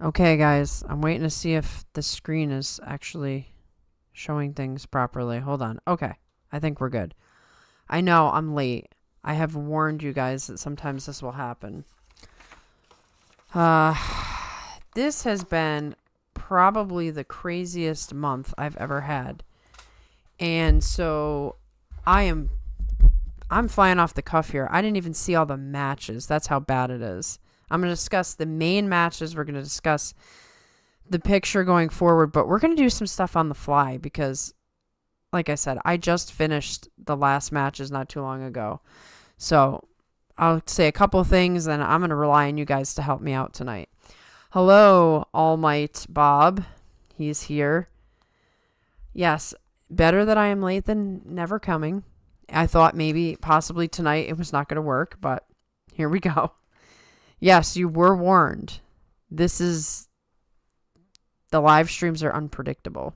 Okay, guys, I'm waiting to see if the screen is actually showing things properly. Hold on. Okay, I think we're good. I know I'm late. I have warned you guys that sometimes this will happen. This has been probably the craziest month I've ever had. And so I'm flying off the cuff here. I didn't even see all the matches. That's how bad it is. I'm going to discuss the main matches. We're going to discuss the picture going forward, but we're going to do some stuff on the fly because, like I said, I just finished the last matches not too long ago. So I'll say a couple of things, and I'm going to rely on you guys to help me out tonight. Hello, All Might Bob. He's here. Yes, better that I am late than never coming. I thought maybe possibly tonight it was not going to work, but here we go. Yes, you were warned. The live streams are unpredictable.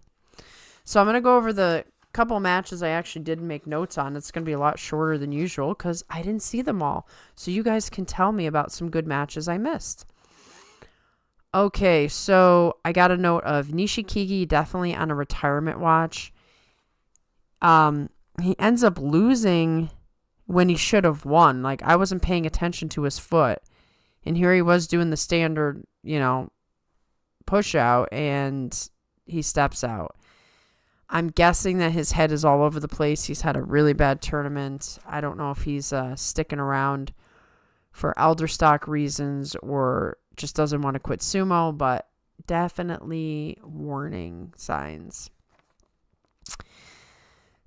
So I'm going to go over the couple matches I actually did make notes on. It's going to be a lot shorter than usual because I didn't see them all. So you guys can tell me about some good matches I missed. Okay, so I got a note of Nishikigi definitely on a retirement watch. He ends up losing when he should have won. Like, I wasn't paying attention to his foot. And here he was doing the standard, push out, and he steps out. I'm guessing that his head is all over the place. He's had a really bad tournament. I don't know if he's sticking around for elder stock reasons or just doesn't want to quit sumo, but definitely warning signs.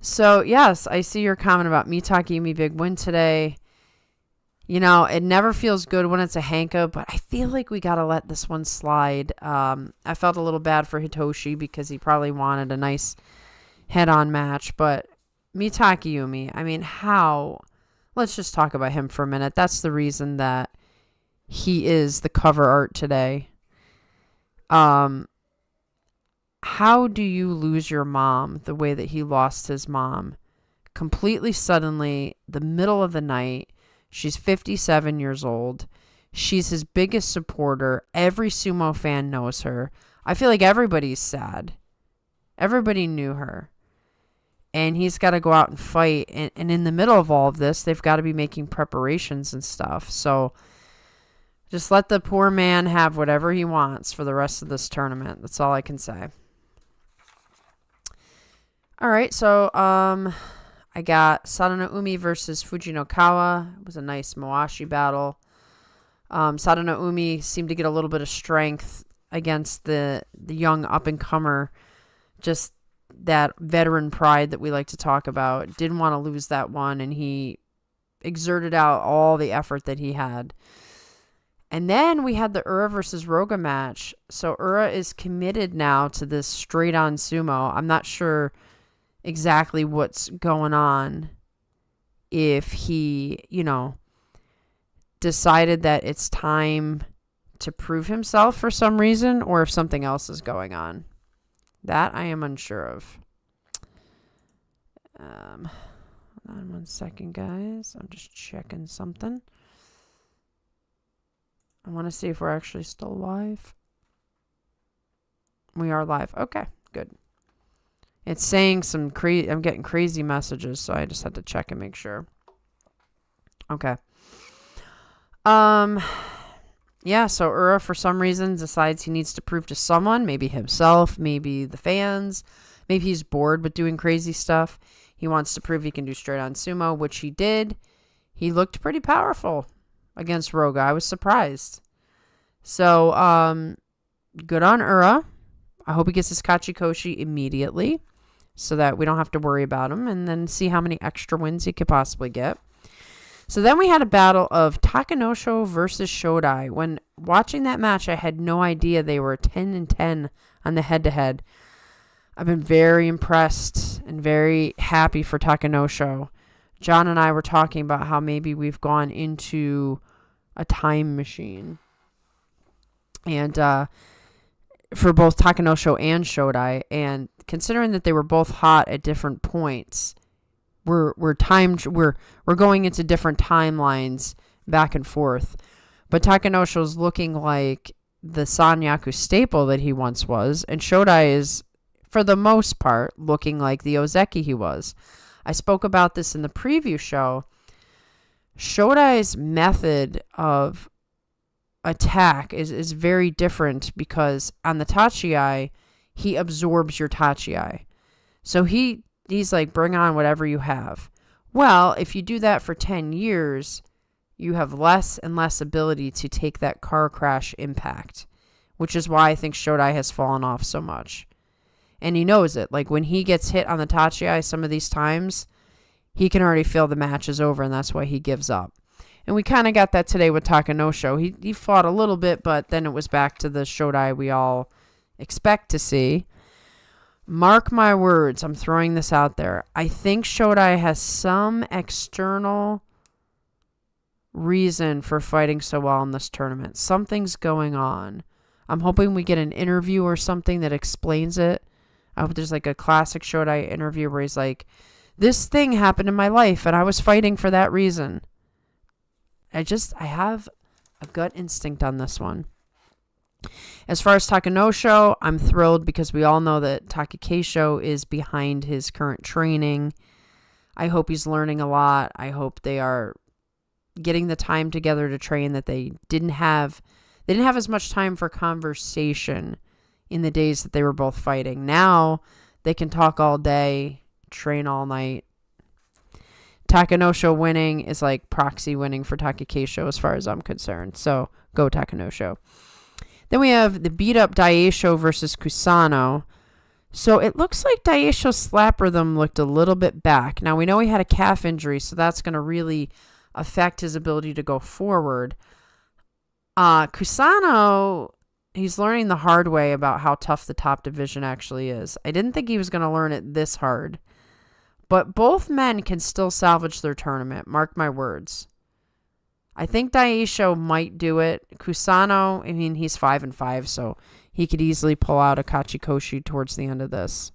So, yes, I see your comment about Mitakeumi big win today. It never feels good when it's a Hanka, but I feel like we got to let this one slide. I felt a little bad for Hitoshi because he probably wanted a nice head-on match, but Mitakeumi, how? Let's just talk about him for a minute. That's the reason that he is the cover art today. How do you lose your mom the way that he lost his mom? Completely suddenly, the middle of the night. She's 57 years old. She's his biggest supporter. Every sumo fan knows her. I feel like everybody's sad. Everybody knew her. And he's got to go out and fight. And in the middle of all of this, they've got to be making preparations and stuff. So just let the poor man have whatever he wants for the rest of this tournament. That's all I can say. All right, so I got Sadanoumi versus Fujinokawa. It was a nice Moashi battle. Sadanoumi seemed to get a little bit of strength against the young up-and-comer. Just that veteran pride that we like to talk about. Didn't want to lose that one, and he exerted out all the effort that he had. And then we had the Ura versus Roga match. So Ura is committed now to this straight-on sumo. I'm not sure exactly what's going on, if he, decided that it's time to prove himself for some reason, or if something else is going on. That I am unsure of. Hold on 1 second, guys. I'm just checking something. I want to see if we're actually still live. We are live. Okay, good. It's saying some I'm getting crazy messages, so I just had to check and make sure. Okay. Yeah, so Ura, for some reason, decides he needs to prove to someone, maybe himself, maybe the fans, maybe he's bored with doing crazy stuff. He wants to prove he can do straight-on sumo, which he did. He looked pretty powerful against Roga. I was surprised. So, good on Ura. I hope he gets his Kachikoshi immediately so that we don't have to worry about him, and then see how many extra wins he could possibly get. So then we had a battle of Takanosho versus Shodai. When watching that match, I had no idea they were 10-10 on the head-to-head. I've been very impressed and very happy for Takanosho. John and I were talking about how maybe we've gone into a time machine. And for both Takanosho and Shodai, and considering that they were both hot at different points, we're going into different timelines back and forth. But Takanosho's looking like the Sanyaku staple that he once was, and Shodai is, for the most part, looking like the Ozeki he was. I spoke about this in the preview show. Shodai's method of attack is very different because on the Tachi-ai, he absorbs your Tachi-ai. So he's like, bring on whatever you have. Well, if you do that for 10 years, you have less and less ability to take that car crash impact, which is why I think Shodai has fallen off so much. And he knows it. Like, when he gets hit on the Tachi-ai some of these times, he can already feel the match is over, and that's why he gives up. And we kind of got that today with Takanosho. He fought a little bit, but then it was back to the Shodai we all expect to see. Mark my words, I'm throwing this out there. I think Shodai has some external reason for fighting so well in this tournament. Something's going on. I'm hoping we get an interview or something that explains it. I hope there's like a classic Shodai interview where he's like, this thing happened in my life and I was fighting for that reason. I have a gut instinct on this one. As far as Takanosho, I'm thrilled because we all know that Takakeisho is behind his current training. I hope he's learning a lot. I hope they are getting the time together to train that they didn't have as much time for conversation in the days that they were both fighting. Now they can talk all day, train all night. Takanosho winning is like proxy winning for Takakeisho as far as I'm concerned. So go Takanosho. Then we have the beat up Daisho versus Kusano. So it looks like Daisho's slap rhythm looked a little bit back. Now we know he had a calf injury, so that's going to really affect his ability to go forward. Kusano, he's learning the hard way about how tough the top division actually is. I didn't think he was going to learn it this hard. But both men can still salvage their tournament. Mark my words. I think Daisho might do it. Kusano, I mean, he's 5-5, so he could easily pull out a Kachikoshi towards the end of this.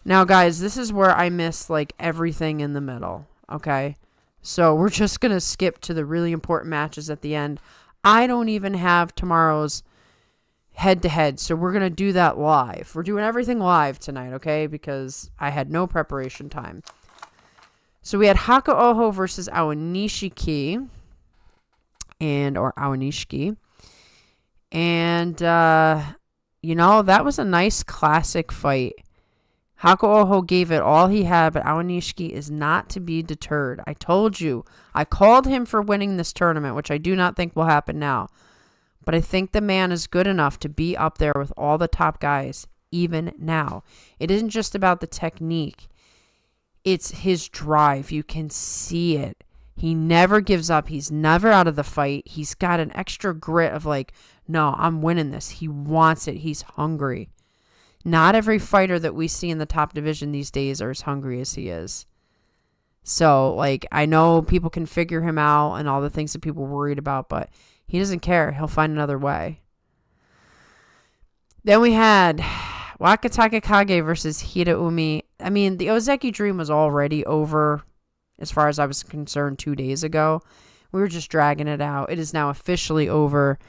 Now, guys, this is where I miss, like, everything in the middle, okay? So we're just going to skip to the really important matches at the end. I don't even have tomorrow's head-to-head, so we're going to do that live. We're doing everything live tonight, okay? Because I had no preparation time. So we had Hakuoho versus Aonishiki, or Aonishiki. And, that was a nice classic fight. Hakuoho gave it all he had, but Aonishiki is not to be deterred. I told you. I called him for winning this tournament, which I do not think will happen now. But I think the man is good enough to be up there with all the top guys, even now. It isn't just about the technique. It's his drive. You can see it. He never gives up. He's never out of the fight. He's got an extra grit of like, no, I'm winning this. He wants it. He's hungry. Not every fighter that we see in the top division these days are as hungry as he is. So, like, I know people can figure him out and all the things that people are worried about, but he doesn't care. He'll find another way. Then we had Wakataka Kage versus Hiraumi. I mean, the Ozeki dream was already over as far as I was concerned 2 days ago. We were just dragging it out. It is now officially over.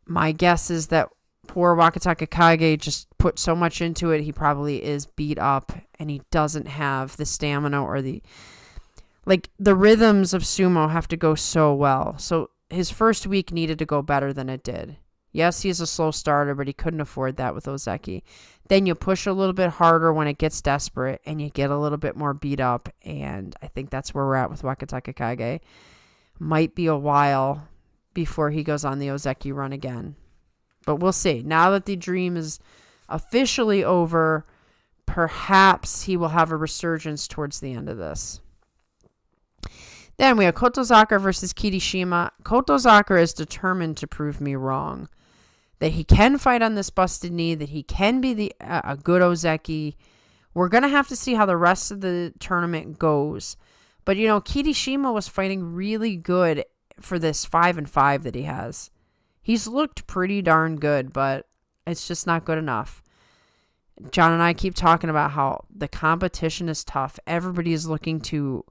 My guess is that poor Wakataka Kage just put so much into it. He probably is beat up and he doesn't have the stamina or the rhythms of sumo have to go so well. So his first week needed to go better than it did. Yes, he's a slow starter, but he couldn't afford that with Ozeki. Then you push a little bit harder when it gets desperate, and you get a little bit more beat up, and I think that's where we're at with Wakataka Kage. Might be a while before he goes on the Ozeki run again. But we'll see. Now that the dream is officially over, perhaps he will have a resurgence towards the end of this. Then we have Kotozaka versus Kirishima. Kotozaka is determined to prove me wrong. That he can fight on this busted knee. That he can be a good Ozeki. We're going to have to see how the rest of the tournament goes. But, Kirishima was fighting really good for this 5-5 that he has. He's looked pretty darn good, but it's just not good enough. John and I keep talking about how the competition is tough. Everybody is looking to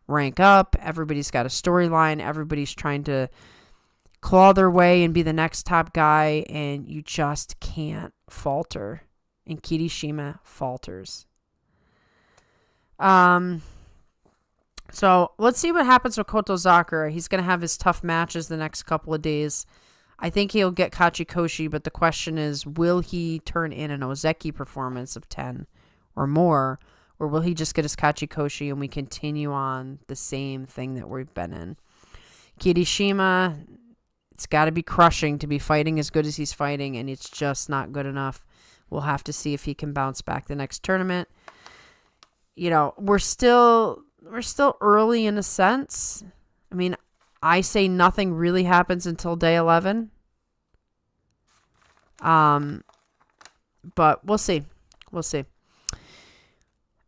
rank up. Everybody's got a storyline. Everybody's trying to claw their way and be the next top guy, and you just can't falter. And Kirishima falters. So let's see what happens with Kotozakura. He's going to have his tough matches the next couple of days. I think he'll get Kachikoshi, but the question is, will he turn in an Ozeki performance of 10 or more, or will he just get his Kachikoshi and we continue on the same thing that we've been in? Kirishima, it's got to be crushing to be fighting as good as he's fighting, and it's just not good enough. We'll have to see if he can bounce back the next tournament. You know, we're still early in a sense. I mean, I say nothing really happens until day 11. But we'll see. We'll see.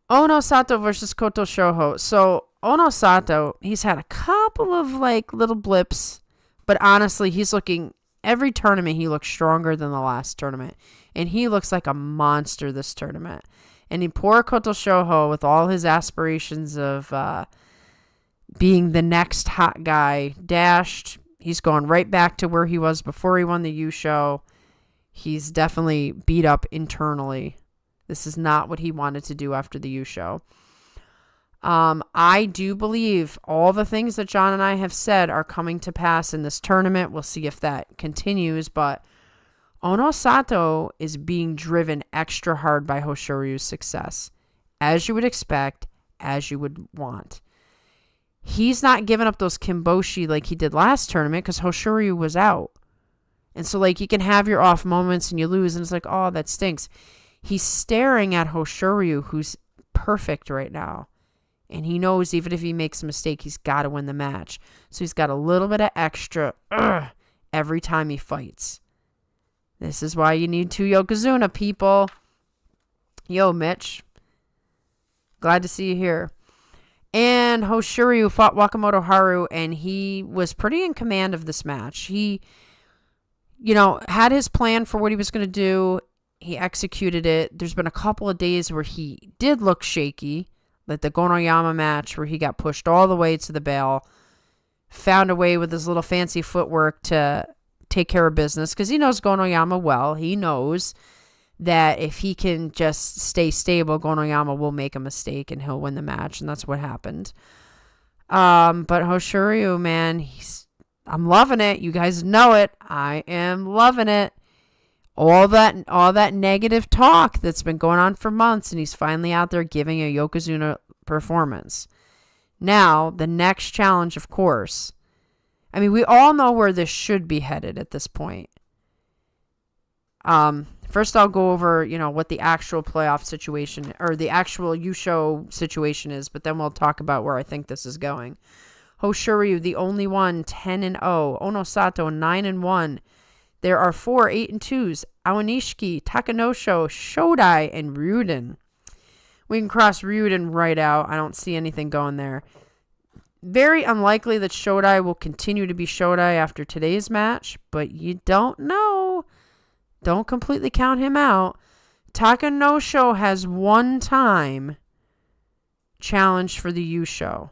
Ono Sato versus Koto Shoho. So Ono Sato, he's had a couple of like little blips, but honestly, he's looking, every tournament he looks stronger than the last tournament, and he looks like a monster this tournament. And he poor Koto Shoho, with all his aspirations of being the next hot guy, dashed. He's going right back to where he was before he won the Yusho. He's definitely beat up internally. This is not what he wanted to do after the Yusho. I do believe all the things that John and I have said are coming to pass in this tournament. We'll see if that continues, but Ono Sato is being driven extra hard by Hoshoryu's success, as you would expect, as you would want. He's not giving up those kimboshi like he did last tournament because Hoshoryu was out. And so, like, you can have your off moments and you lose, and it's like, oh, that stinks. He's staring at Hoshoryu, who's perfect right now. And he knows even if he makes a mistake, he's got to win the match. So he's got a little bit of extra every time he fights. This is why you need 2 Yokozuna, people. Yo, Mitch. Glad to see you here. And Hoshoryu fought Wakamoto Haru, and he was pretty in command of this match. He, had his plan for what he was going to do. He executed it. There's been a couple of days where he did look shaky, like the Gonoyama match where he got pushed all the way to the bell, found a way with his little fancy footwork to take care of business because he knows Gonoyama well. He knows that if he can just stay stable, Gonoyama will make a mistake and he'll win the match, and that's what happened. But Hoshoryu, man, I'm loving it. You guys know it. I am loving it. All that negative talk that's been going on for months, and he's finally out there giving a Yokozuna performance. Now, the next challenge, of course. I mean, we all know where this should be headed at this point. First, I'll go over, what the actual playoff situation or the actual Yusho situation is, but then we'll talk about where I think this is going. Hoshoryu, the only one, 10-0. Ono Sato, 9-1. There are 4 8-2s. Awanishiki, Takanosho, Shodai, and Ryuden. We can cross Ryuden right out. I don't see anything going there. Very unlikely that Shodai will continue to be Shodai after today's match, but you don't know. Don't completely count him out. Takanosho has one time challenged for the Yusho.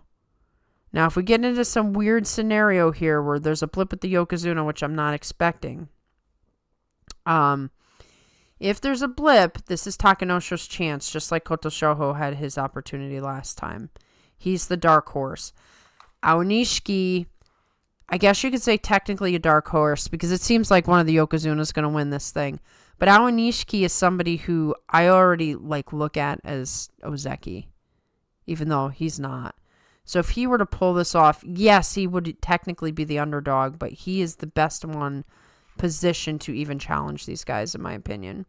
Now, if we get into some weird scenario here where there's a blip with the Yokozuna, which I'm not expecting, if there's a blip, this is Takanosho's chance, just like Koto Shoho had his opportunity last time. He's the dark horse. Aonishiki, I guess you could say technically a dark horse because it seems like one of the Yokozuna is going to win this thing. But Aonishiki is somebody who I already look at as Ozeki, even though he's not. So if he were to pull this off, yes, he would technically be the underdog, but he is the best one positioned to even challenge these guys, in my opinion.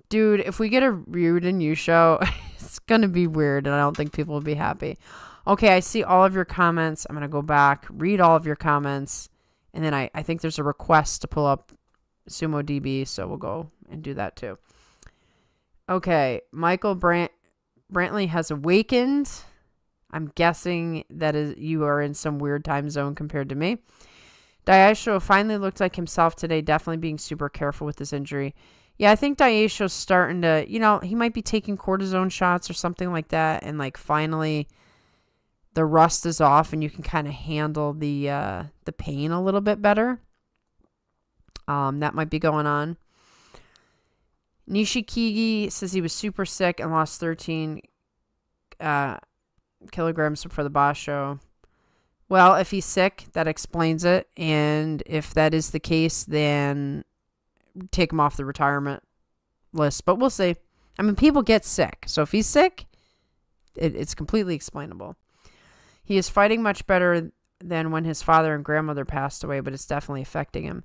Dude, if we get a Ryuden Yusho, it's going to be weird, and I don't think people will be happy. Okay, I see all of your comments. I'm going to go back, read all of your comments, and then I think there's a request to pull up Sumo DB, so we'll go and do that too. Okay, Michael Brantley has awakened. I'm guessing that you are in some weird time zone compared to me. Daisho finally looked like himself today, definitely being super careful with his injury. Yeah, I think Daisho's starting to, he might be taking cortisone shots or something like that, and finally the rust is off and you can kind of handle the pain a little bit better. That might be going on. Nishikigi says he was super sick and lost 13 kilograms for the Basho. Well, if he's sick, that explains it. And if that is the case, then take him off the retirement list. But we'll see. I mean, people get sick. So if he's sick, it's completely explainable. He is fighting much better than when his father and grandmother passed away, but it's definitely affecting him.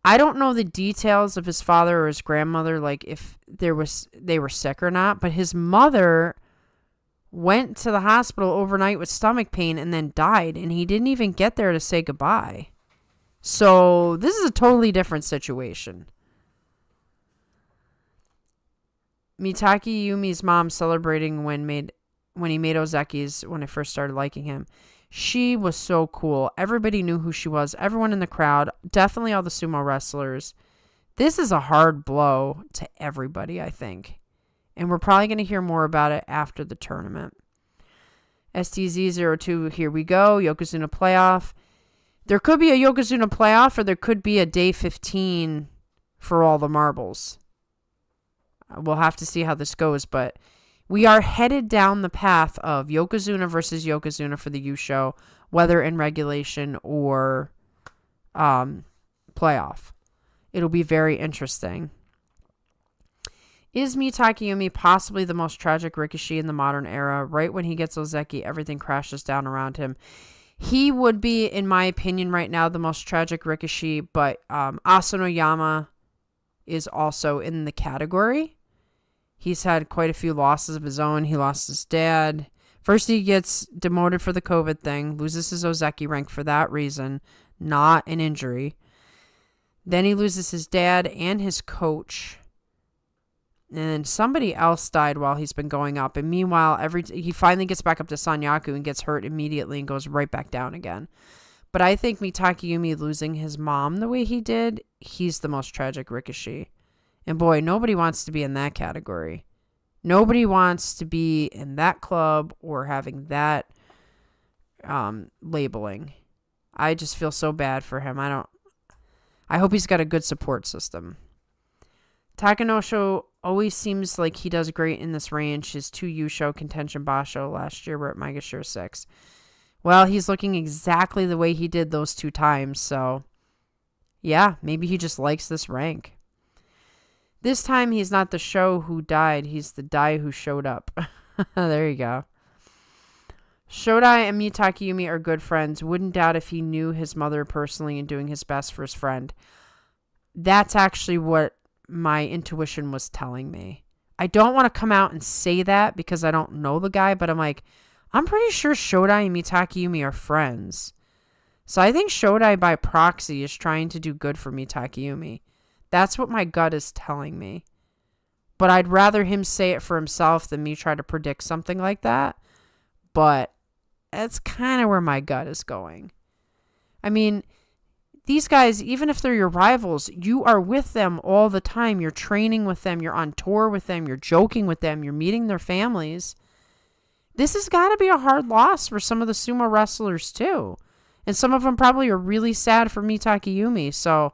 I don't know the details of his father or his grandmother, like if they were sick or not, but his mother went to the hospital overnight with stomach pain and then died, and he didn't even get there to say goodbye. So this is a totally different situation. Mitakeumi's mom celebrating when he made Ozeki's when I first started liking him. She was so cool. Everybody knew who she was. Everyone in the crowd, definitely all the sumo wrestlers. This is a hard blow to everybody, I think. And we're probably going to hear more about it after the tournament. STZ02, here we go. Yokozuna playoff. There could be a Yokozuna playoff or there could be a day 15 for all the marbles. We'll have to see how this goes, but we are headed down the path of Yokozuna versus Yokozuna for the Yusho, whether in regulation or playoff. It'll be very interesting. Is Mitakeumi possibly the most tragic Rikishi in the modern era? Right when he gets Ozeki, everything crashes down around him. He would be, in my opinion, right now, the most tragic Rikishi, but Asanoyama is also in the category. He's had quite a few losses of his own. He lost his dad. First, he gets demoted for the COVID thing, loses his Ozeki rank for that reason, not an injury. Then he loses his dad and his coach. And somebody else died while he's been going up. And meanwhile, he finally gets back up to Sanyaku and gets hurt immediately and goes right back down again. But I think Mitakeumi losing his mom the way he did, he's the most tragic Rikishi. And boy, nobody wants to be in that category. Nobody wants to be in that club or having that labeling. I just feel so bad for him. I hope he's got a good support system. Takanosho always seems like he does great in this range. His 2 Yusho contention Basho last year were at Maegashira 6. Well, he's looking exactly the way he did those 2 times. So, yeah, maybe he just likes this rank. This time, he's not the show who died. He's the die who showed up. There you go. Shodai and Mitakeumi are good friends. Wouldn't doubt if he knew his mother personally and doing his best for his friend. That's actually what my intuition was telling me. I don't want to come out and say that because I don't know the guy, but I'm pretty sure Shodai and Mitakeumi are friends. So I think Shodai by proxy is trying to do good for Mitakeumi. That's what my gut is telling me. But I'd rather him say it for himself than me try to predict something like that. But that's kind of where my gut is going. I mean, these guys, even if they're your rivals, you are with them all the time. You're training with them. You're on tour with them. You're joking with them. You're meeting their families. This has got to be a hard loss for some of the sumo wrestlers, too. And some of them probably are really sad for Mitakeumi. So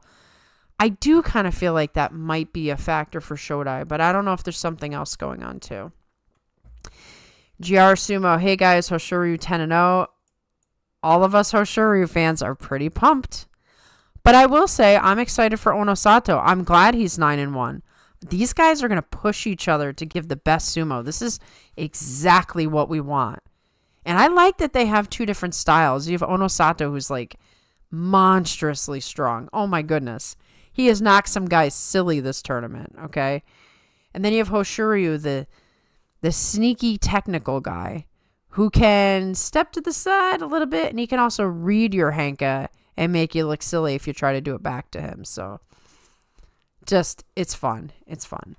I do kind of feel like that might be a factor for Shodai, but I don't know if there's something else going on too. GR Sumo, hey guys, Hoshoryu 10-0. All of us Hoshoryu fans are pretty pumped. But I will say, I'm excited for Onosato. I'm glad he's 9-1. These guys are going to push each other to give the best sumo. This is exactly what we want. And I like that they have 2 different styles. You have Onosato, who's like monstrously strong. Oh my goodness. He has knocked some guys silly this tournament, okay? And then you have Hoshoryu, the sneaky technical guy who can step to the side a little bit, and he can also read your Henka and make you look silly if you try to do it back to him. So, it's fun. It's fun.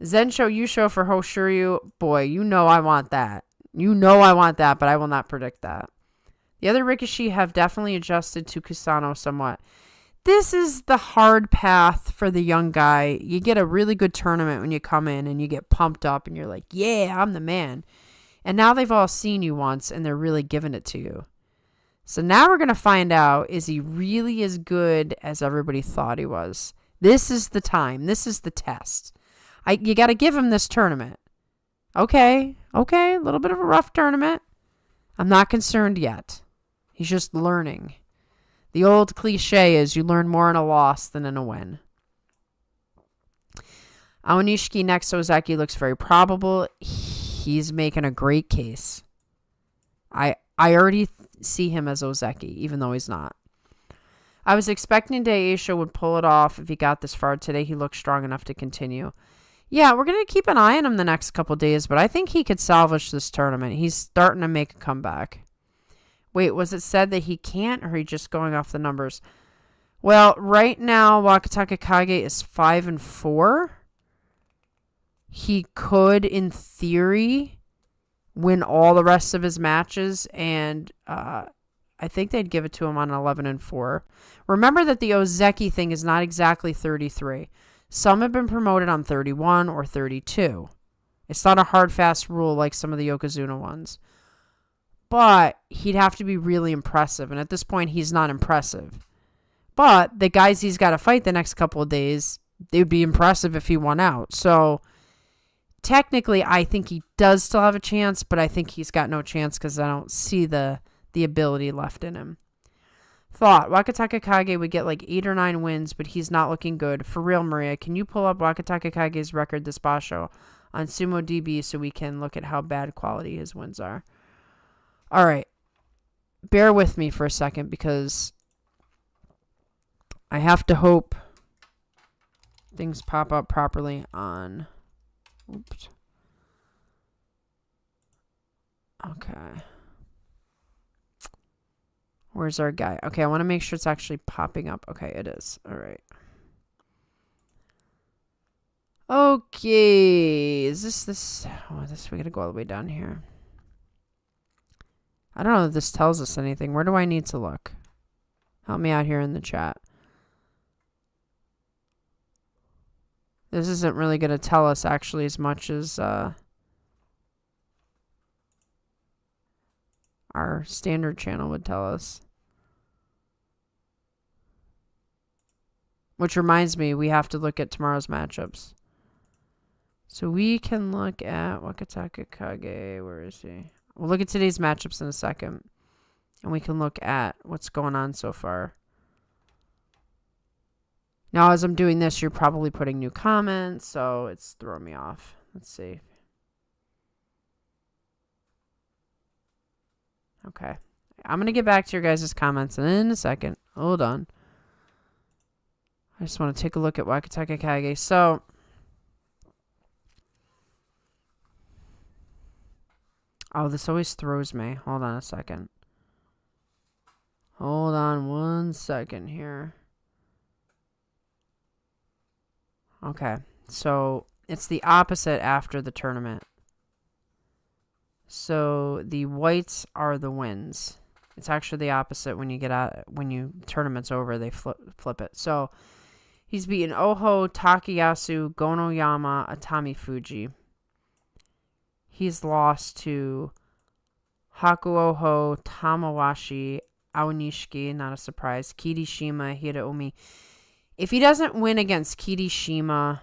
Zensho Yusho for Hoshoryu. Boy, you know I want that. You know I want that, but I will not predict that. The other Rikishi have definitely adjusted to Kusano somewhat. This is the hard path for the young guy. You get a really good tournament when you come in and you get pumped up and you're like, yeah, I'm the man. And now they've all seen you once and they're really giving it to you. So now we're going to find out, is he really as good as everybody thought he was? This is the time. This is the test. You got to give him this tournament. Okay, a little bit of a rough tournament. I'm not concerned yet. He's just learning. The old cliche is you learn more in a loss than in a win. Aonishiki next to Ozeki looks very probable. He's making a great case. I already see him as Ozeki, even though he's not. I was expecting Yusho would pull it off if he got this far today. He looked strong enough to continue. Yeah, we're going to keep an eye on him the next couple days, but I think he could salvage this tournament. He's starting to make a comeback. Wait, was it said that he can't, or are he just going off the numbers? Well, right now, Wakataka Kage is 5-4. He could, in theory, win all the rest of his matches, and I think they'd give it to him on 11-4. Remember that the Ozeki thing is not exactly 33. Some have been promoted on 31 or 32. It's not a hard, fast rule like some of the Yokozuna ones. But he'd have to be really impressive. And at this point, he's not impressive. But the guys he's got to fight the next couple of days, it would be impressive if he won out. So technically, I think he does still have a chance. But I think he's got no chance because I don't see the ability left in him. Thought Wakataka Kage would get like 8 or 9 wins, but he's not looking good. For real, Maria, can you pull up Wakataka Kage's record this Basho on Sumo DB so we can look at how bad quality his wins are? All right. Bear with me for a second because I have to hope things pop up properly on... Oops. Okay. Where's our guy? Okay, I want to make sure it's actually popping up. Okay, it is. All right. Okay. Is this? Oh, we got to go all the way down here. I don't know if this tells us anything. Where do I need to look? Help me out here in the chat. This isn't really going to tell us actually as much as our standard channel would tell us. Which reminds me, we have to look at tomorrow's matchups. So we can look at Wakataka Kage. Where is he? We'll look at today's matchups in a second. And we can look at what's going on so far. Now, as I'm doing this, you're probably putting new comments. So it's throwing me off. Let's see. Okay. I'm going to get back to your guys' comments in a second. Hold on. I just want to take a look at Wakataka Kage. So, oh, this always throws me. Hold on a second. Hold on 1 second here. Okay. So, it's the opposite after the tournament. So, the whites are the wins. It's actually the opposite when you get out, when tournament's over, they flip it. So, he's beaten Oho, Takayasu, Gonoyama, Atami Fuji. He's lost to Hakuoho, Tamawashi, Aonishiki, not a surprise, Kirishima, Hiraomi. If he doesn't win against Kirishima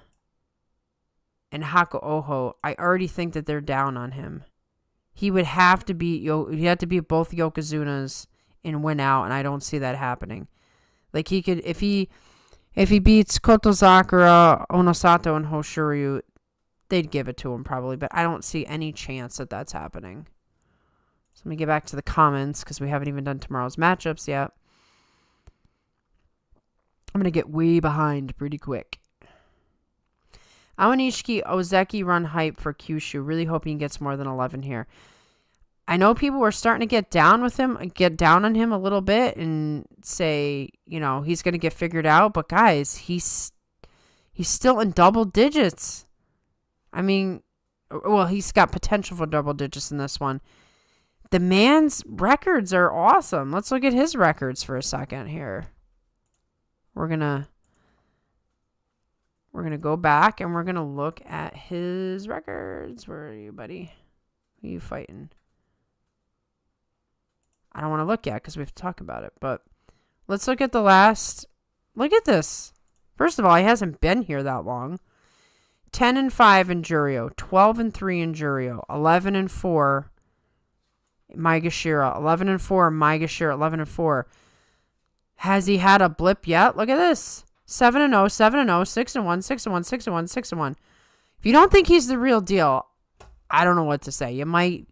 and Hakuoho, I already think that they're down on him. He would have to beat he had to beat both Yokozunas and win out, and I don't see that happening. Like he could if he beats Kotozakura, Onosato, and Hoshiryu, they'd give it to him probably, but I don't see any chance that that's happening. So let me get back to the comments because we haven't even done tomorrow's matchups yet. I'm going to get way behind pretty quick. Aonishiki Ozeki run hype for Kyushu. Really hoping he gets more than 11 here. I know people were starting to get down on him a little bit and say, you know, he's going to get figured out. But guys, he's still in double digits. I mean, well, he's got potential for double digits in this one. The man's records are awesome. Let's look at his records for a second here. We're going to go back and we're going to look at his records. Where are you, buddy? Who are you fighting? I don't want to look yet because we have to talk about it. But let's look at the last. Look at this. First of all, he hasn't been here that long. 10-5 in Juryo. 12-3 in Juryo. 11-4 Maegashira. 11-4 Maegashira. 11-4. Has he had a blip yet? Look at this. 7-0, 7-0, 6-1, 6-1, 6-1, 6-1. If you don't think he's the real deal, I don't know what to say. You might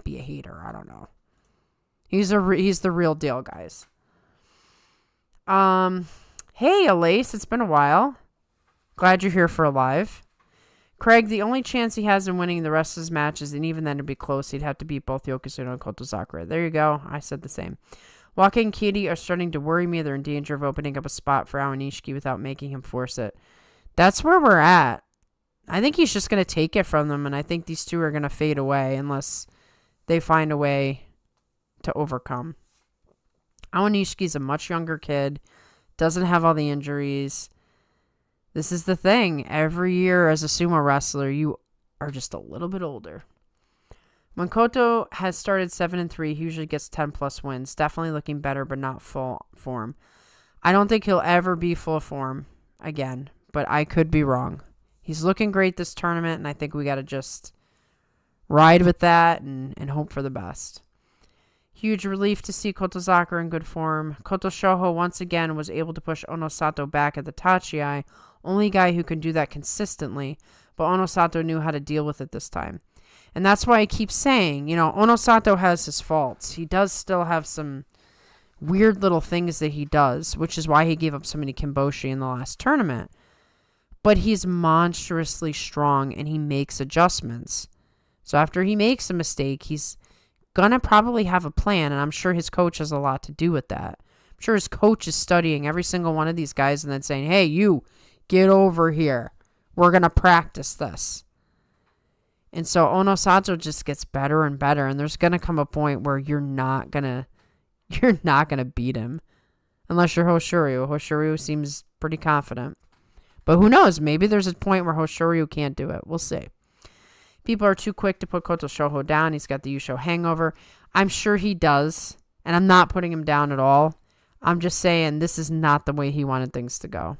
be a hater. I don't know. He's the real deal, guys. Hey, Elise, it's been a while. Glad you're here for a live. Craig, the only chance he has in winning the rest of his matches, and even then to be close, he'd have to beat both Yokozuna and Kotozakura. There you go. I said the same. Waka and Kitty are starting to worry me. They're in danger of opening up a spot for Aonishiki without making him force it. That's where we're at. I think he's just going to take it from them, and I think these two are going to fade away unless they find a way to overcome. Aonishiki's a much younger kid, doesn't have all the injuries. This is the thing. Every year as a sumo wrestler, you are just a little bit older. When Koto has started 7-3, he usually gets 10+ wins. Definitely looking better, but not full form. I don't think he'll ever be full form again, but I could be wrong. He's looking great this tournament, and I think we got to just ride with that and hope for the best. Huge relief to see Kotozakura in good form. Koto Shoho once again was able to push Onosato back at the Tachiai, only guy who can do that consistently, but Onosato knew how to deal with it this time. And that's why I keep saying, Onosato has his faults. He does still have some weird little things that he does, which is why he gave up so many Kimboshi in the last tournament. But he's monstrously strong, and he makes adjustments. So after he makes a mistake, he's gonna probably have a plan, and I'm sure his coach has a lot to do with that. I'm sure his coach is studying every single one of these guys and then saying, hey, you, get over here. We're gonna practice this. And so Onosato just gets better and better, and there's gonna come a point where you're not gonna beat him. Unless you're Hoshoryu. Hoshoryu seems pretty confident. But who knows? Maybe there's a point where Hoshoryu can't do it. We'll see. People are too quick to put Koto Shoho down. He's got the Yusho hangover. I'm sure he does. And I'm not putting him down at all. I'm just saying this is not the way he wanted things to go.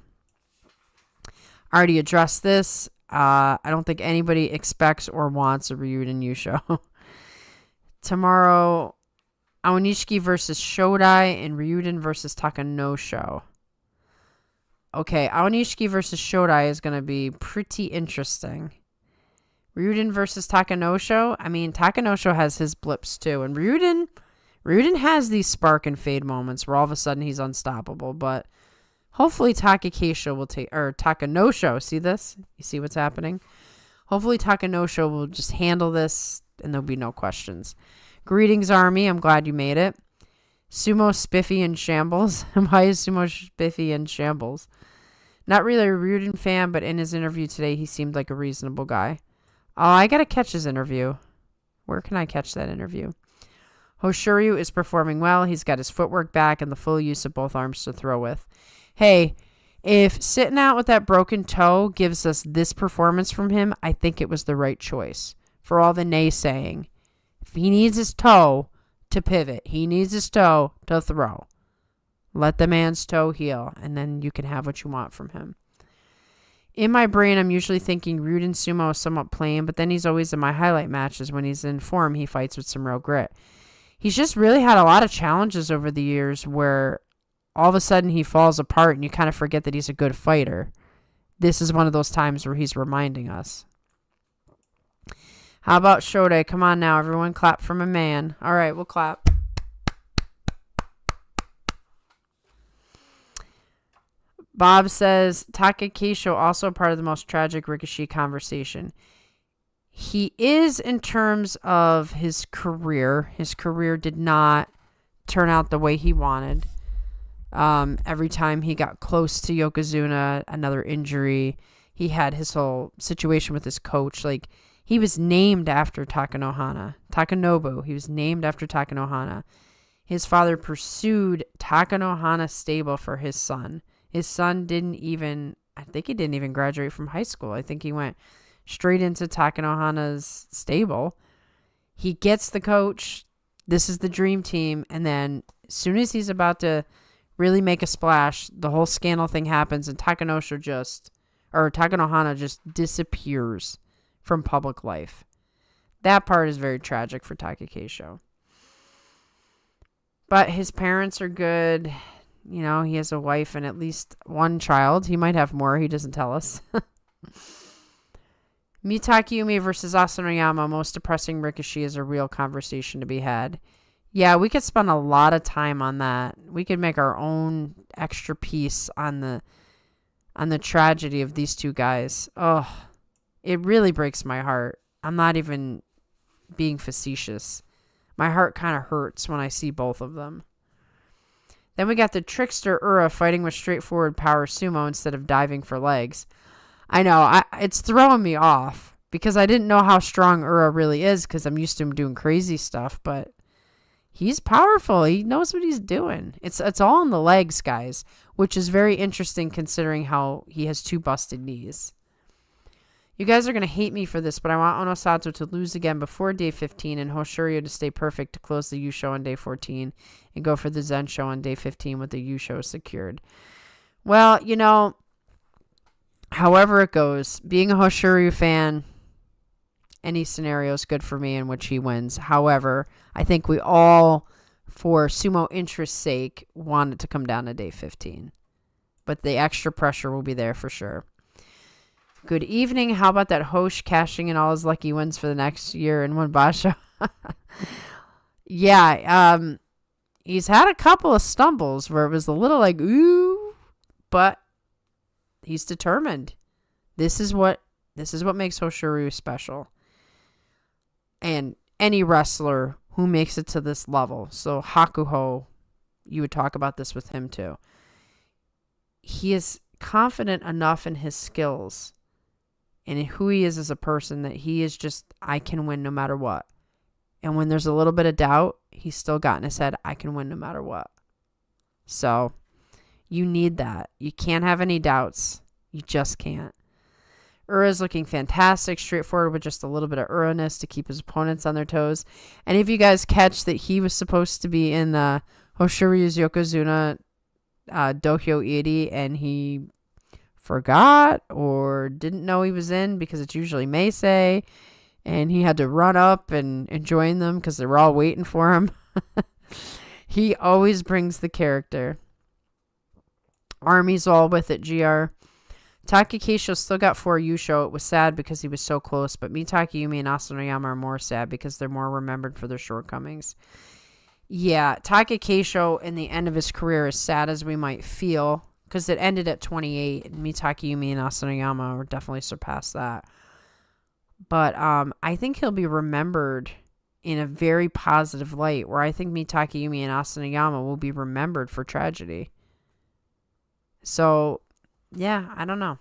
I already addressed this. I don't think anybody expects or wants a Ryuden Yusho. Tomorrow, Aonishiki versus Shodai and Ryuden versus Takanosho. Okay, Aonishiki versus Shodai is going to be pretty interesting. Ryuden versus Takanosho. I mean, Takanosho has his blips too. And Ryuden has these spark and fade moments where all of a sudden he's unstoppable. But hopefully Takanosho, see this? You see what's happening? Hopefully Takanosho will just handle this and there'll be no questions. Greetings, Army. I'm glad you made it. Sumo Spiffy in shambles. Why is Sumo Spiffy in shambles? Not really a Ryuden fan, but in his interview today, he seemed like a reasonable guy. Oh, I gotta catch his interview. Where can I catch that interview? Hoshoryu is performing well. He's got his footwork back and the full use of both arms to throw with. Hey, if sitting out with that broken toe gives us this performance from him, I think it was the right choice. For all the naysaying. If he needs his toe to pivot, he needs his toe to throw. Let the man's toe heal, and then you can have what you want from him. In my brain, I'm usually thinking Ryuden Sumo is somewhat plain, but then he's always in my highlight matches. When he's in form, he fights with some real grit. He's just really had a lot of challenges over the years where all of a sudden he falls apart and you kind of forget that he's a good fighter. This is one of those times where he's reminding us. How about Shodai? Come on now, everyone clap for my man. All right, we'll clap. Bob says, Takakisho also part of the most tragic Rikishi conversation. He is in terms of his career. His career did not turn out the way he wanted. Every time he got close to Yokozuna, another injury. He had his whole situation with his coach. Like, he was named after Takanobu. He was named after Takanohana. His father pursued Takanohana stable for his son. His son I think he didn't even graduate from high school. I think he went straight into Takanohana's stable. He gets the coach. This is the dream team. And then as soon as he's about to really make a splash, the whole scandal thing happens and Takanohana just disappears from public life. That part is very tragic for Takakeisho. But his parents are good. You know, he has a wife and at least one child. He might have more. He doesn't tell us. Mitakeumi versus Asanoyama, most depressing Rikishi, is a real conversation to be had. Yeah, we could spend a lot of time on that. We could make our own extra piece on the tragedy of these two guys. Oh, it really breaks my heart. I'm not even being facetious. My heart kind of hurts when I see both of them. Then we got the trickster Ura fighting with straightforward power sumo instead of diving for legs. I know, it's throwing me off because I didn't know how strong Ura really is because I'm used to him doing crazy stuff, but he's powerful. He knows what he's doing. It's all in the legs, guys, which is very interesting considering how he has 2 busted knees. You guys are going to hate me for this, but I want Onosato to lose again before day 15 and Hoshoryu to stay perfect to close the Yusho on day 14 and go for the Zensho on day 15 with the Yusho secured. Well, you know, however it goes, being a Hoshoryu fan, any scenario is good for me in which he wins. However, I think we all, for sumo interest's sake, want it to come down to day 15. But the extra pressure will be there for sure. Good evening. How about that Hosh cashing in all his lucky wins for the next year in one Basho? Yeah, he's had a couple of stumbles where it was a little like, ooh, but he's determined. This is what makes Hoshoryu special. And any wrestler who makes it to this level. So Hakuho, you would talk about this with him too. He is confident enough in his skills and who he is as a person that he is just, I can win no matter what. And when there's a little bit of doubt, he's still got in his head, I can win no matter what. So you need that. You can't have any doubts. You just can't. Ura's looking fantastic, straightforward with just a little bit of Ura-ness to keep his opponents on their toes. And if you guys catch that he was supposed to be in Hoshoryu's Yokozuna Dohyo Iri and he forgot or didn't know he was in because it's usually Meisei and he had to run up and join them because they were all waiting for him. He always brings the character. Army's all with it, GR. Takakeisho still got 4 Yusho. It was sad because he was so close, but Mitakeumi and Asanoyama are more sad because they're more remembered for their shortcomings. Yeah, Takakeisho in the end of his career, as sad as we might feel, because it ended at 28, and Mitakeumi and Asanoyama are definitely surpassed that. But I think he'll be remembered in a very positive light, where I think Mitakeumi and Asanoyama will be remembered for tragedy. So, yeah, I don't know.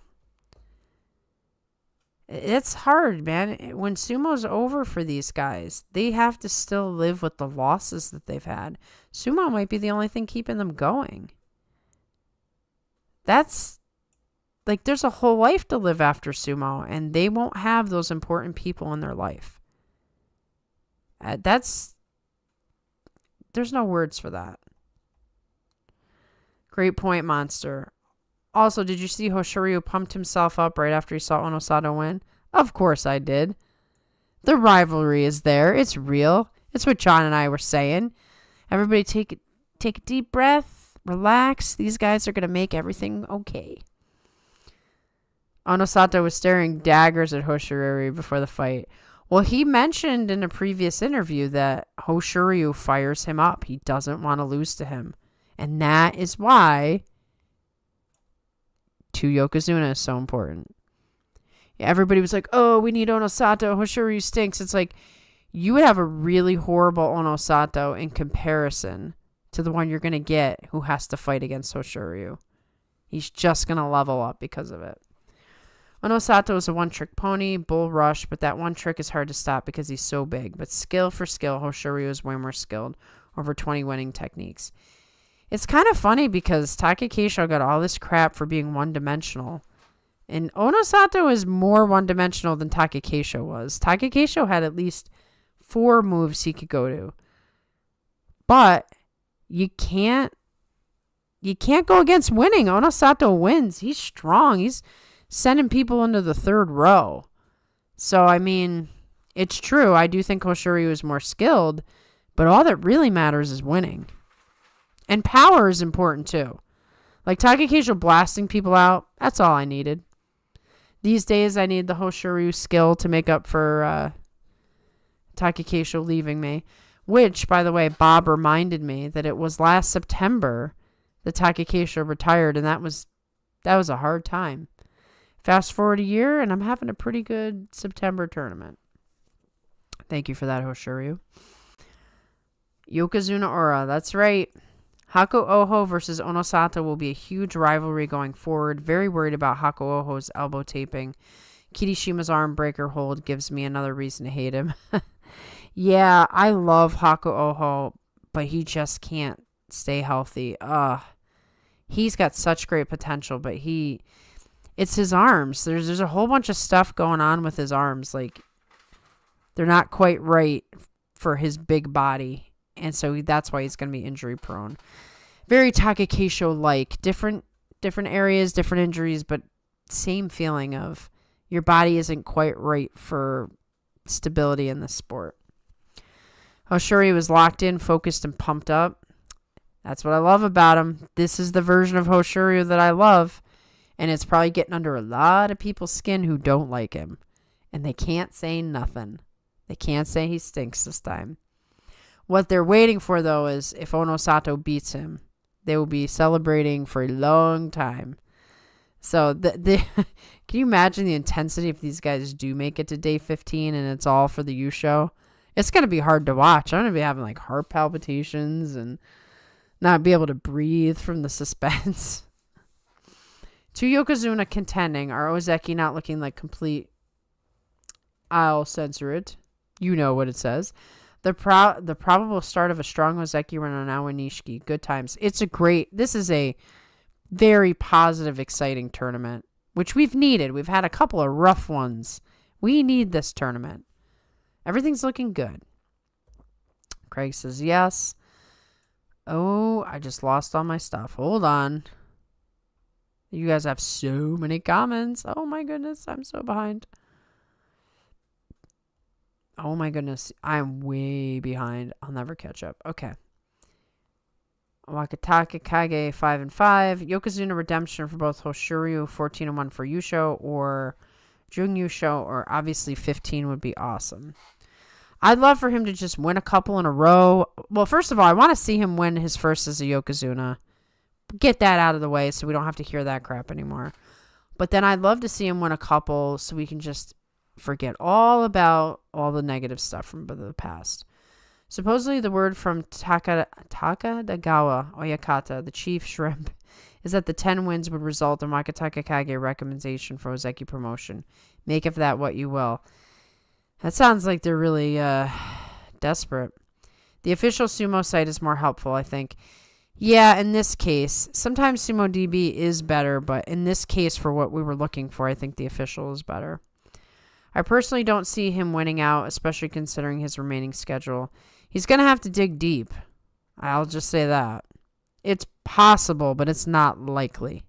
It's hard, man. When sumo's over for these guys, they have to still live with the losses that they've had. Sumo might be the only thing keeping them going. That's like there's a whole life to live after sumo, and they won't have those important people in their life. There's no words for that. Great point, Monster. Also, did you see Hoshoryu pumped himself up right after he saw Onosato win? Of course I did. The rivalry is there. It's real. It's what John and I were saying. Everybody take a deep breath. Relax. These guys are going to make everything okay. Onosato was staring daggers at Hoshoryu before the fight. Well, he mentioned in a previous interview that Hoshoryu fires him up. He doesn't want to lose to him. And that is why 2 Yokozuna is so important. Everybody was like, oh, we need Onosato. Hoshoryu stinks. It's like, you would have a really horrible Onosato in comparison to the one you're going to get who has to fight against Hoshoryu. He's just going to level up because of it. Onosato is a one-trick pony, bull rush, but that one trick is hard to stop because he's so big. But skill for skill, Hoshoryu is way more skilled, over 20 winning techniques. It's kind of funny because Takakeisho got all this crap for being one-dimensional. And Onosato is more one-dimensional than Takakeisho was. Takakeisho had at least 4 moves he could go to. But you can't go against winning. Onosato wins. He's strong. He's sending people into the 3rd row. So, I mean, it's true. I do think Hoshoryu is more skilled, but all that really matters is winning. And power is important too. Like Takakeisho blasting people out, that's all I needed. These days, I need the Hoshoryu skill to make up for Takakeisho leaving me. Which, by the way, Bob reminded me that it was last September that Takakeisho retired, and that was a hard time. Fast forward a year, and I'm having a pretty good September tournament. Thank you for that, Hoshoryu. Yokozuna Ura, that's right. Haku Oho versus Onosato will be a huge rivalry going forward. Very worried about Haku Oho's elbow taping. Kirishima's arm breaker hold gives me another reason to hate him. Yeah, I love Haku Oho, but he just can't stay healthy. He's got such great potential, but it's his arms. There's a whole bunch of stuff going on with his arms. Like, they're not quite right for his big body. And so that's why he's going to be injury prone. Very Takakeisho-like. Different areas, different injuries, but same feeling of your body isn't quite right for stability in this sport. Hoshoryu was locked in, focused, and pumped up. That's what I love about him. This is the version of Hoshoryu that I love. And it's probably getting under a lot of people's skin who don't like him. And they can't say nothing. They can't say he stinks this time. What they're waiting for, though, is if Onosato beats him, they will be celebrating for a long time. So, can you imagine the intensity if these guys do make it to day 15 and it's all for the Yusho? It's going to be hard to watch. I'm going to be having like heart palpitations and not be able to breathe from the suspense. 2 Yokozuna contending. Are Ozeki not looking like complete? I'll censor it. You know what it says. The probable start of a strong Ozeki run on Awa Nishiki. Good times. This is a very positive, exciting tournament, which we've needed. We've had a couple of rough ones. We need this tournament. Everything's looking good. Craig says yes. Oh, I just lost all my stuff. Hold on. You guys have so many comments. Oh my goodness, I'm so behind. Oh my goodness, I'm way behind. I'll never catch up. Okay. Wakataka Kage 5-5. Yokozuna redemption for both Hoshoryu 14-1 for Yusho or Jung Yusho, or obviously 15 would be awesome. I'd love for him to just win a couple in a row. Well, first of all, I want to see him win his first as a Yokozuna. Get that out of the way so we don't have to hear that crap anymore. But then I'd love to see him win a couple so we can just forget all about all the negative stuff from the past. Supposedly the word from Takadagawa Oyakata, the chief shrimp, is that the 10 wins would result in Wakataka Kage recommendation for Ozeki promotion. Make of that what you will. That sounds like they're really desperate. The official Sumo site is more helpful, I think. Yeah, in this case, sometimes Sumo DB is better, but in this case, for what we were looking for, I think the official is better. I personally don't see him winning out, especially considering his remaining schedule. He's going to have to dig deep. I'll just say that. It's possible, but it's not likely.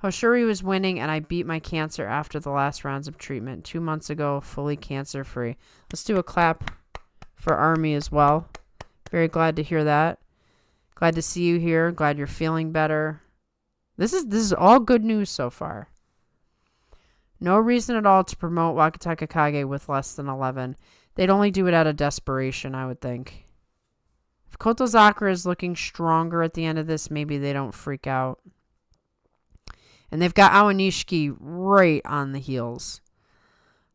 Hoshoryu was winning, and I beat my cancer after the last rounds of treatment. 2 months ago, fully cancer-free. Let's do a clap for Army as well. Very glad to hear that. Glad to see you here. Glad you're feeling better. This is all good news so far. No reason at all to promote Wakataka Kage with less than 11. They'd only do it out of desperation, I would think. If Kotozakura is looking stronger at the end of this, maybe they don't freak out. And they've got Awa Nishiki right on the heels.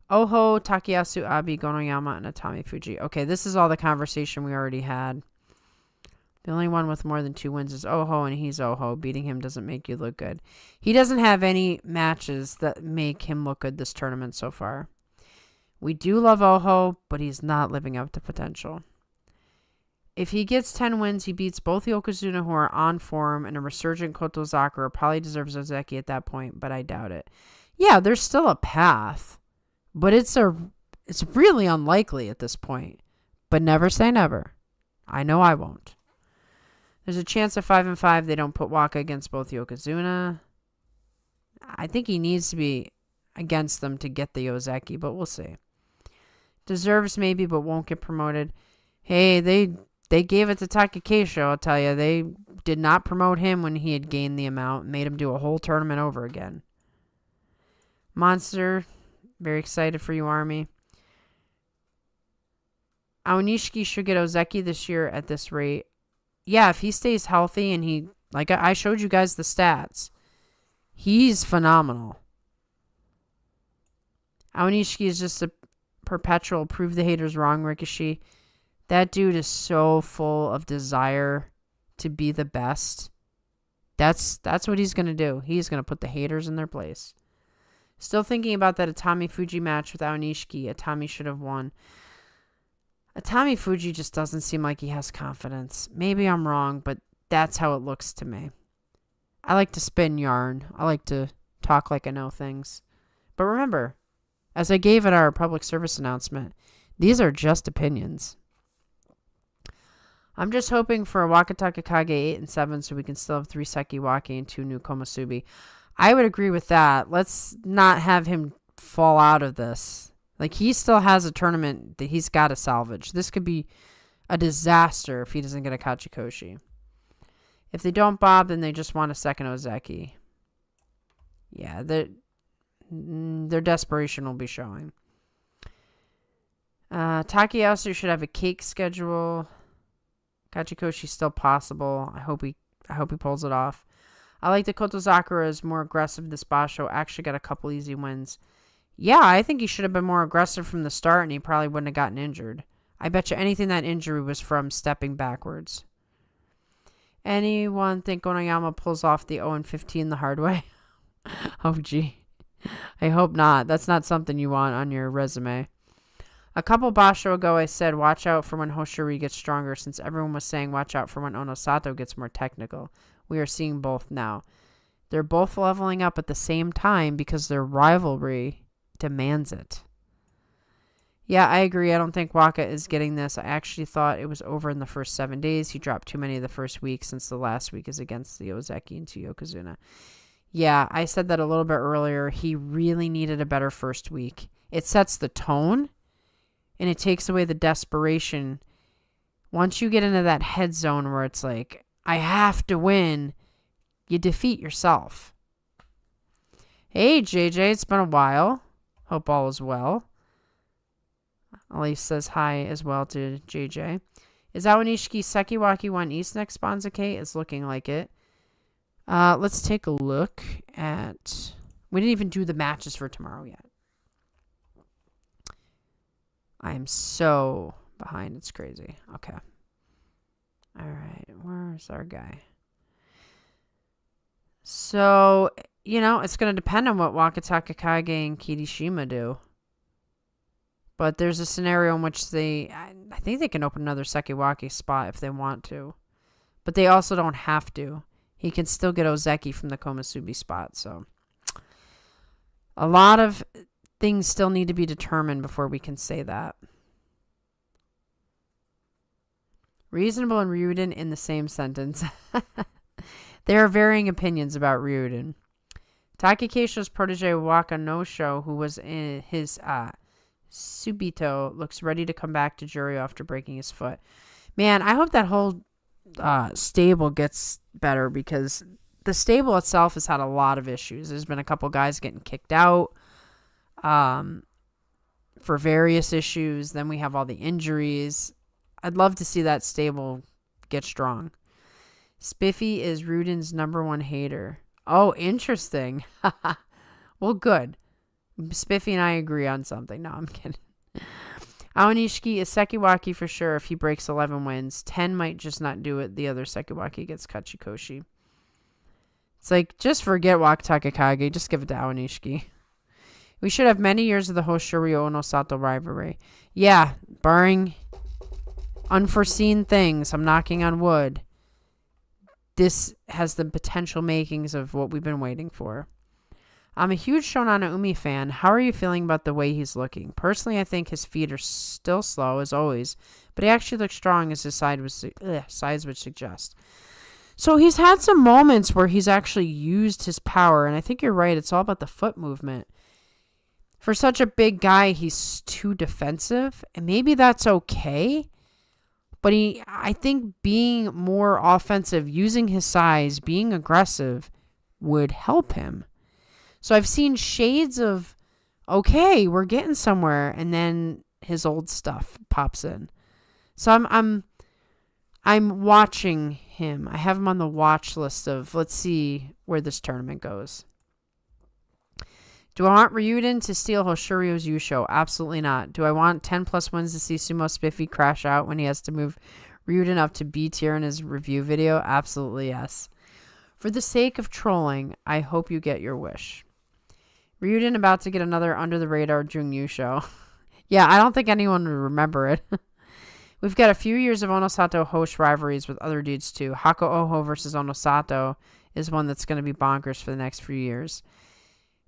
Oho, Takayasu, Abi, Gonoyama, and Atami Fuji. Okay, this is all the conversation we already had. The only one with more than 2 wins is Oho, and he's Oho. Beating him doesn't make you look good. He doesn't have any matches that make him look good this tournament so far. We do love Oho, but he's not living up to potential. If he gets 10 wins, he beats both Yokozuna who are on form, and a resurgent Kotozakura probably deserves Ozeki at that point, but I doubt it. Yeah, there's still a path, but it's really unlikely at this point. But never say never. I know I won't. There's a chance at 5-5 they don't put Waka against both Yokozuna. I think he needs to be against them to get the Ozeki, but we'll see. Deserves maybe, but won't get promoted. Hey, they gave it to Takanosho, I'll tell you. They did not promote him when he had gained the amount. Made him do a whole tournament over again. Monster, very excited for you, Army. Aonishiki should get Ozeki this year at this rate. Yeah, if he stays healthy and he, like I showed you guys the stats, he's phenomenal. Aonishiki is just a perpetual prove the haters wrong Rikishi. That dude is so full of desire to be the best. That's what he's going to do. He's going to put the haters in their place. Still thinking about that Atami Fuji match with Aonishiki. Atami should have won. Atami Fuji just doesn't seem like he has confidence. Maybe I'm wrong, but that's how it looks to me. I like to spin yarn. I like to talk like I know things. But remember, as I gave at our public service announcement, these are just opinions. I'm just hoping for a Wakataka Kage 8 and 7 so we can still have 3 Sekiwaki and 2 new Komusubi. I would agree with that. Let's not have him fall out of this. Like, he still has a tournament that he's got to salvage. This could be a disaster if he doesn't get a Kachikoshi. If they don't bob, then they just want a second Ozeki. Yeah, their desperation will be showing. Takeyasu should have a cake schedule. Kachikoshi's still possible. I hope he pulls it off. I like that Kotozakura is more aggressive this Basho. Actually got a couple easy wins. Yeah, I think he should have been more aggressive from the start and he probably wouldn't have gotten injured. I bet you anything that injury was from stepping backwards. Anyone think Onayama pulls off the 0-15 the hard way? Oh, gee. I hope not. That's not something you want on your resume. A couple Basho ago, I said, watch out for when Hoshiri gets stronger, since everyone was saying watch out for when Onosato gets more technical. We are seeing both now. They're both leveling up at the same time because their rivalry demands it. Yeah, I agree. I don't think Waka is getting this. I actually thought it was over in the first 7 days. He dropped too many of the first week since the last week is against the Ozeki and Yokozuna. Yeah, I said that a little bit earlier. He really needed a better first week. It sets the tone, and it takes away the desperation. Once you get into that head zone where it's like, I have to win, you defeat yourself. Hey, JJ, it's been a while. Hope all is well. Elise says hi as well to JJ. Is Aonishiki Sekiwaki 1 East next Banzake? It's looking like it. Let's take a look at... We didn't even do the matches for tomorrow yet. I am so behind. It's crazy. Okay. All right. Where's our guy? So, it's going to depend on what Wakataka Kage and Kirishima do. But there's a scenario in which I think they can open another Sekiwaki spot if they want to. But they also don't have to. He can still get Ozeki from the Komusubi spot. So, a lot of things still need to be determined before we can say that. Reasonable and Ryuden in the same sentence. There are varying opinions about Ryuden. Takekeisho's protege Wakanosho, who was in his Subito, looks ready to come back to Juryo after breaking his foot. Man, I hope that whole stable gets better because the stable itself has had a lot of issues. There's been a couple guys getting kicked out for various issues. Then we have all the injuries. I'd love to see that stable get strong. Spiffy is Ryuden's #1 hater. Oh, interesting. Well, good. Spiffy and I agree on something. No, I'm kidding. Aonishiki is Sekiwaki for sure if he breaks 11 wins. 10 might just not do it. The other Sekiwaki gets Kachikoshi. It's like, just forget Wakataka Kage. Just give it to Aonishiki. We should have many years of the Hoshiryo Onosato rivalry. Yeah, barring unforeseen things. I'm knocking on wood. This has the potential makings of what we've been waiting for. I'm a huge Shonanaumi fan. How are you feeling about the way he's looking? Personally, I think his feet are still slow, as always, but he actually looks strong as his size would suggest. So he's had some moments where he's actually used his power, and I think you're right. It's all about the foot movement. For such a big guy, he's too defensive, and maybe that's okay. But I think being more offensive, using his size, being aggressive would help him. So I've seen shades of, okay, we're getting somewhere, and then his old stuff pops in. So I'm watching him. I have him on the watch list of, let's see where this tournament goes. Do I want Ryuden to steal Hoshiryo's Yusho? Absolutely not. Do I want 10 plus wins to see Sumo Spiffy crash out when he has to move Ryuden up to B tier in his review video? Absolutely yes. For the sake of trolling, I hope you get your wish. Ryuden about to get another under the radar Jung Yusho. Yeah, I don't think anyone would remember it. We've got a few years of Onosato Hosh rivalries with other dudes too. Hako Oho versus Onosato is one that's going to be bonkers for the next few years.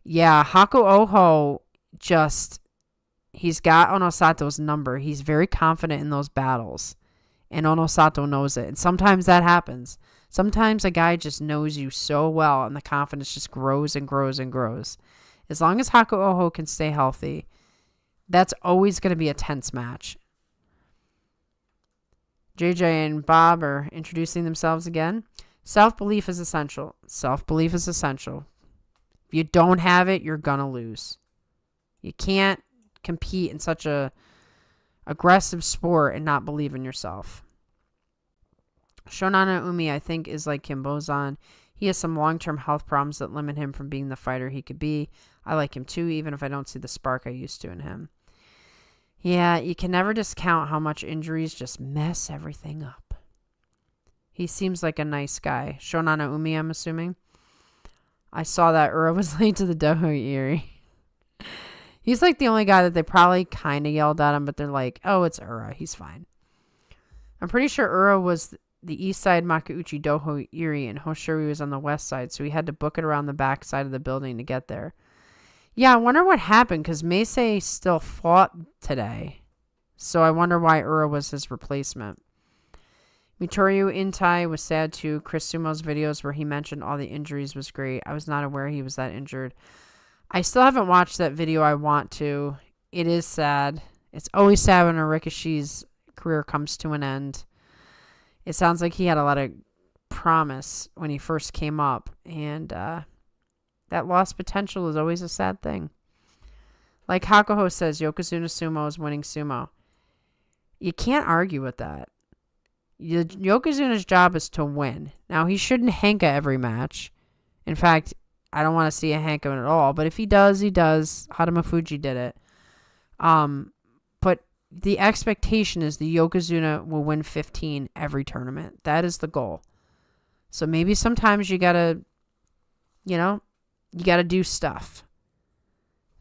Yeah, Hako Oho he's got Onosato's number. He's very confident in those battles. And Onosato knows it. And sometimes that happens. Sometimes a guy just knows you so well and the confidence just grows and grows and grows. As long as Hako Oho can stay healthy, that's always going to be a tense match. JJ and Bob are introducing themselves again. Self-belief is essential. Self-belief is essential. If you don't have it, you're going to lose. You can't compete in such a aggressive sport and not believe in yourself. Shonanaumi, I think, is like Kimbozan. He has some long-term health problems that limit him from being the fighter he could be. I like him too, even if I don't see the spark I used to in him. Yeah, you can never discount how much injuries just mess everything up. He seems like a nice guy. Shonanaumi, I'm assuming. I saw that Ura was late to the Doho Iri. He's like the only guy that they probably kind of yelled at him, but they're like, oh, it's Ura. He's fine. I'm pretty sure Ura was the east side Makauchi Doho Iri and Hoshiri was on the west side, so he had to book it around the back side of the building to get there. Yeah, I wonder what happened, because Meisei still fought today. So I wonder why Ura was his replacement. Mitoriu Intai was sad too. Chris Sumo's videos where he mentioned all the injuries was great. I was not aware he was that injured. I still haven't watched that video. I want to. It is sad. It's always sad when a Rikishi's career comes to an end. It sounds like he had a lot of promise when he first came up. And that lost potential is always a sad thing. Like Hakuho says, Yokozuna Sumo is winning sumo. You can't argue with that. Yokozuna's job is to win. Now, he shouldn't hanka every match. In fact, I don't want to see a hanka at all. But if he does, he does. Hadama Fuji did it. But the expectation is the Yokozuna will win 15 every tournament. That is the goal. So maybe sometimes you gotta, you gotta do stuff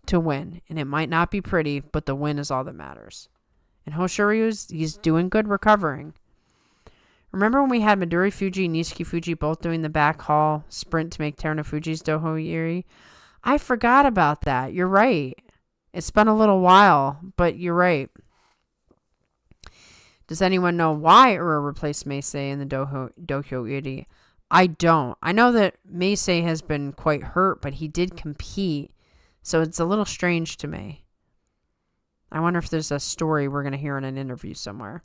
to win. And it might not be pretty, but the win is all that matters. And Hoshiryu's, he's doing good recovering. Remember when we had Midori Fuji and Nishiki Fuji both doing the back haul sprint to make Terunofuji's Doho Iri? I forgot about that. You're right. It's been a little while, but you're right. Does anyone know why Ura replaced Meisei in the Doho Iri? I don't. I know that Meisei has been quite hurt, but he did compete, so it's a little strange to me. I wonder if there's a story we're going to hear in an interview somewhere.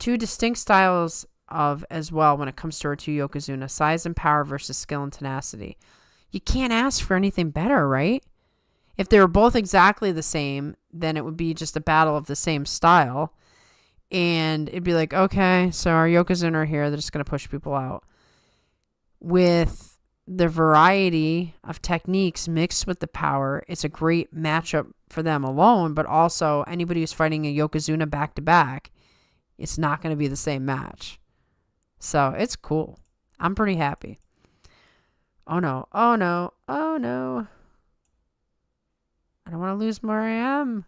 Two distinct styles of as well when it comes to our two Yokozuna, size and power versus skill and tenacity. You can't ask for anything better, right? If they were both exactly the same, then it would be just a battle of the same style. And it'd be like, okay, so our Yokozuna are here. They're just going to push people out. With the variety of techniques mixed with the power, it's a great matchup for them alone, but also anybody who's fighting a Yokozuna back-to-back, it's not going to be the same match. So it's cool. I'm pretty happy. Oh no. Oh no. Oh no. I don't want to lose where I am.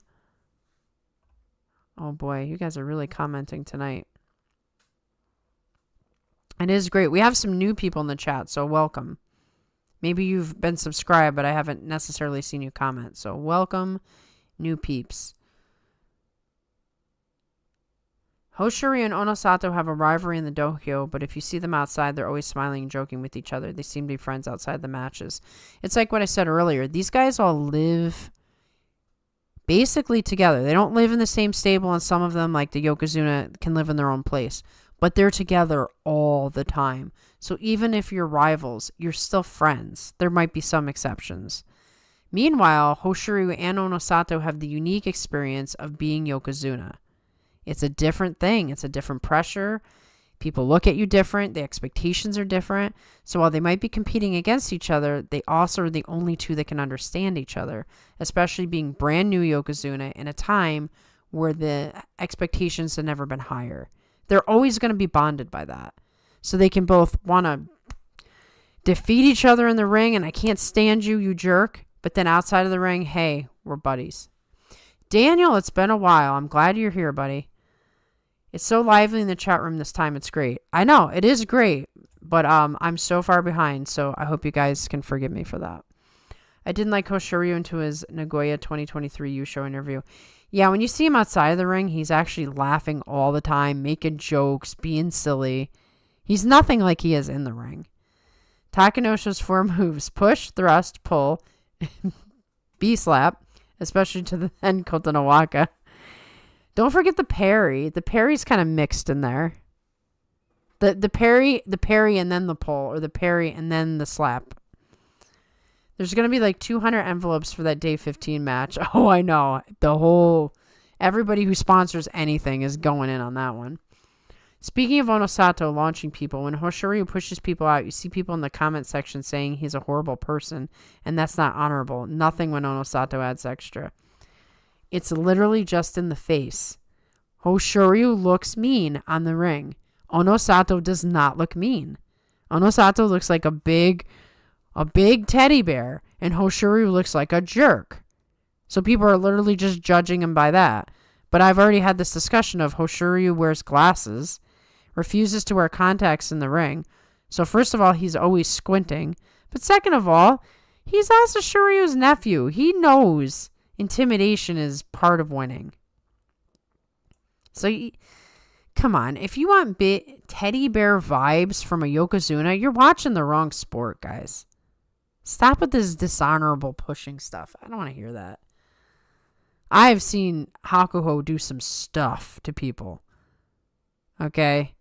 Oh boy, you guys are really commenting tonight. It is great. We have some new people in the chat, so welcome. Maybe you've been subscribed, but I haven't necessarily seen you comment. So welcome, new peeps. Hoshiryu and Onosato have a rivalry in the dohyo, but if you see them outside, they're always smiling and joking with each other. They seem to be friends outside the matches. It's like what I said earlier. These guys all live basically together. They don't live in the same stable, and some of them, like the Yokozuna, can live in their own place. But they're together all the time. So even if you're rivals, you're still friends. There might be some exceptions. Meanwhile, Hoshiryu and Onosato have the unique experience of being Yokozuna. It's a different thing. It's a different pressure. People look at you different. The expectations are different. So while they might be competing against each other, they also are the only two that can understand each other, especially being brand new Yokozuna in a time where the expectations have never been higher. They're always going to be bonded by that. So they can both want to defeat each other in the ring, and I can't stand you, you jerk. But then outside of the ring, hey, we're buddies. Daniel, it's been a while. I'm glad you're here, buddy. It's so lively in the chat room this time. It's great. I know, it is great, but I'm so far behind, so I hope you guys can forgive me for that. I didn't like Hoshiryu into his Nagoya 2023 Yusho interview. Yeah, when you see him outside of the ring, he's actually laughing all the time, making jokes, being silly. He's nothing like he is in the ring. Takanosho's 4 moves: push, thrust, pull, B-slap, especially to the end Kotonowaka. Don't forget the parry. The parry's kind of mixed in there. The parry and then the pull, or the parry and then the slap. There's going to be like 200 envelopes for that day 15 match. Oh, I know. Everybody who sponsors anything is going in on that one. Speaking of Onosato launching people, when Hoshiryu pushes people out, you see people in the comment section saying he's a horrible person, and that's not honorable. Nothing when Onosato adds extra. It's literally just in the face. Hoshiryu looks mean on the ring. Onosato does not look mean. Onosato looks like a big teddy bear, and Hoshiryu looks like a jerk. So people are literally just judging him by that. But I've already had this discussion of Hoshiryu wears glasses, refuses to wear contacts in the ring. So first of all, he's always squinting. But second of all, he's also Shiryu's nephew. He knows intimidation is part of winning. So come on, if you want teddy bear vibes from a Yokozuna, you're watching the wrong sport, guys. Stop with this dishonorable pushing stuff. I don't want to hear that. I've seen Hakuho do some stuff to people. Okay?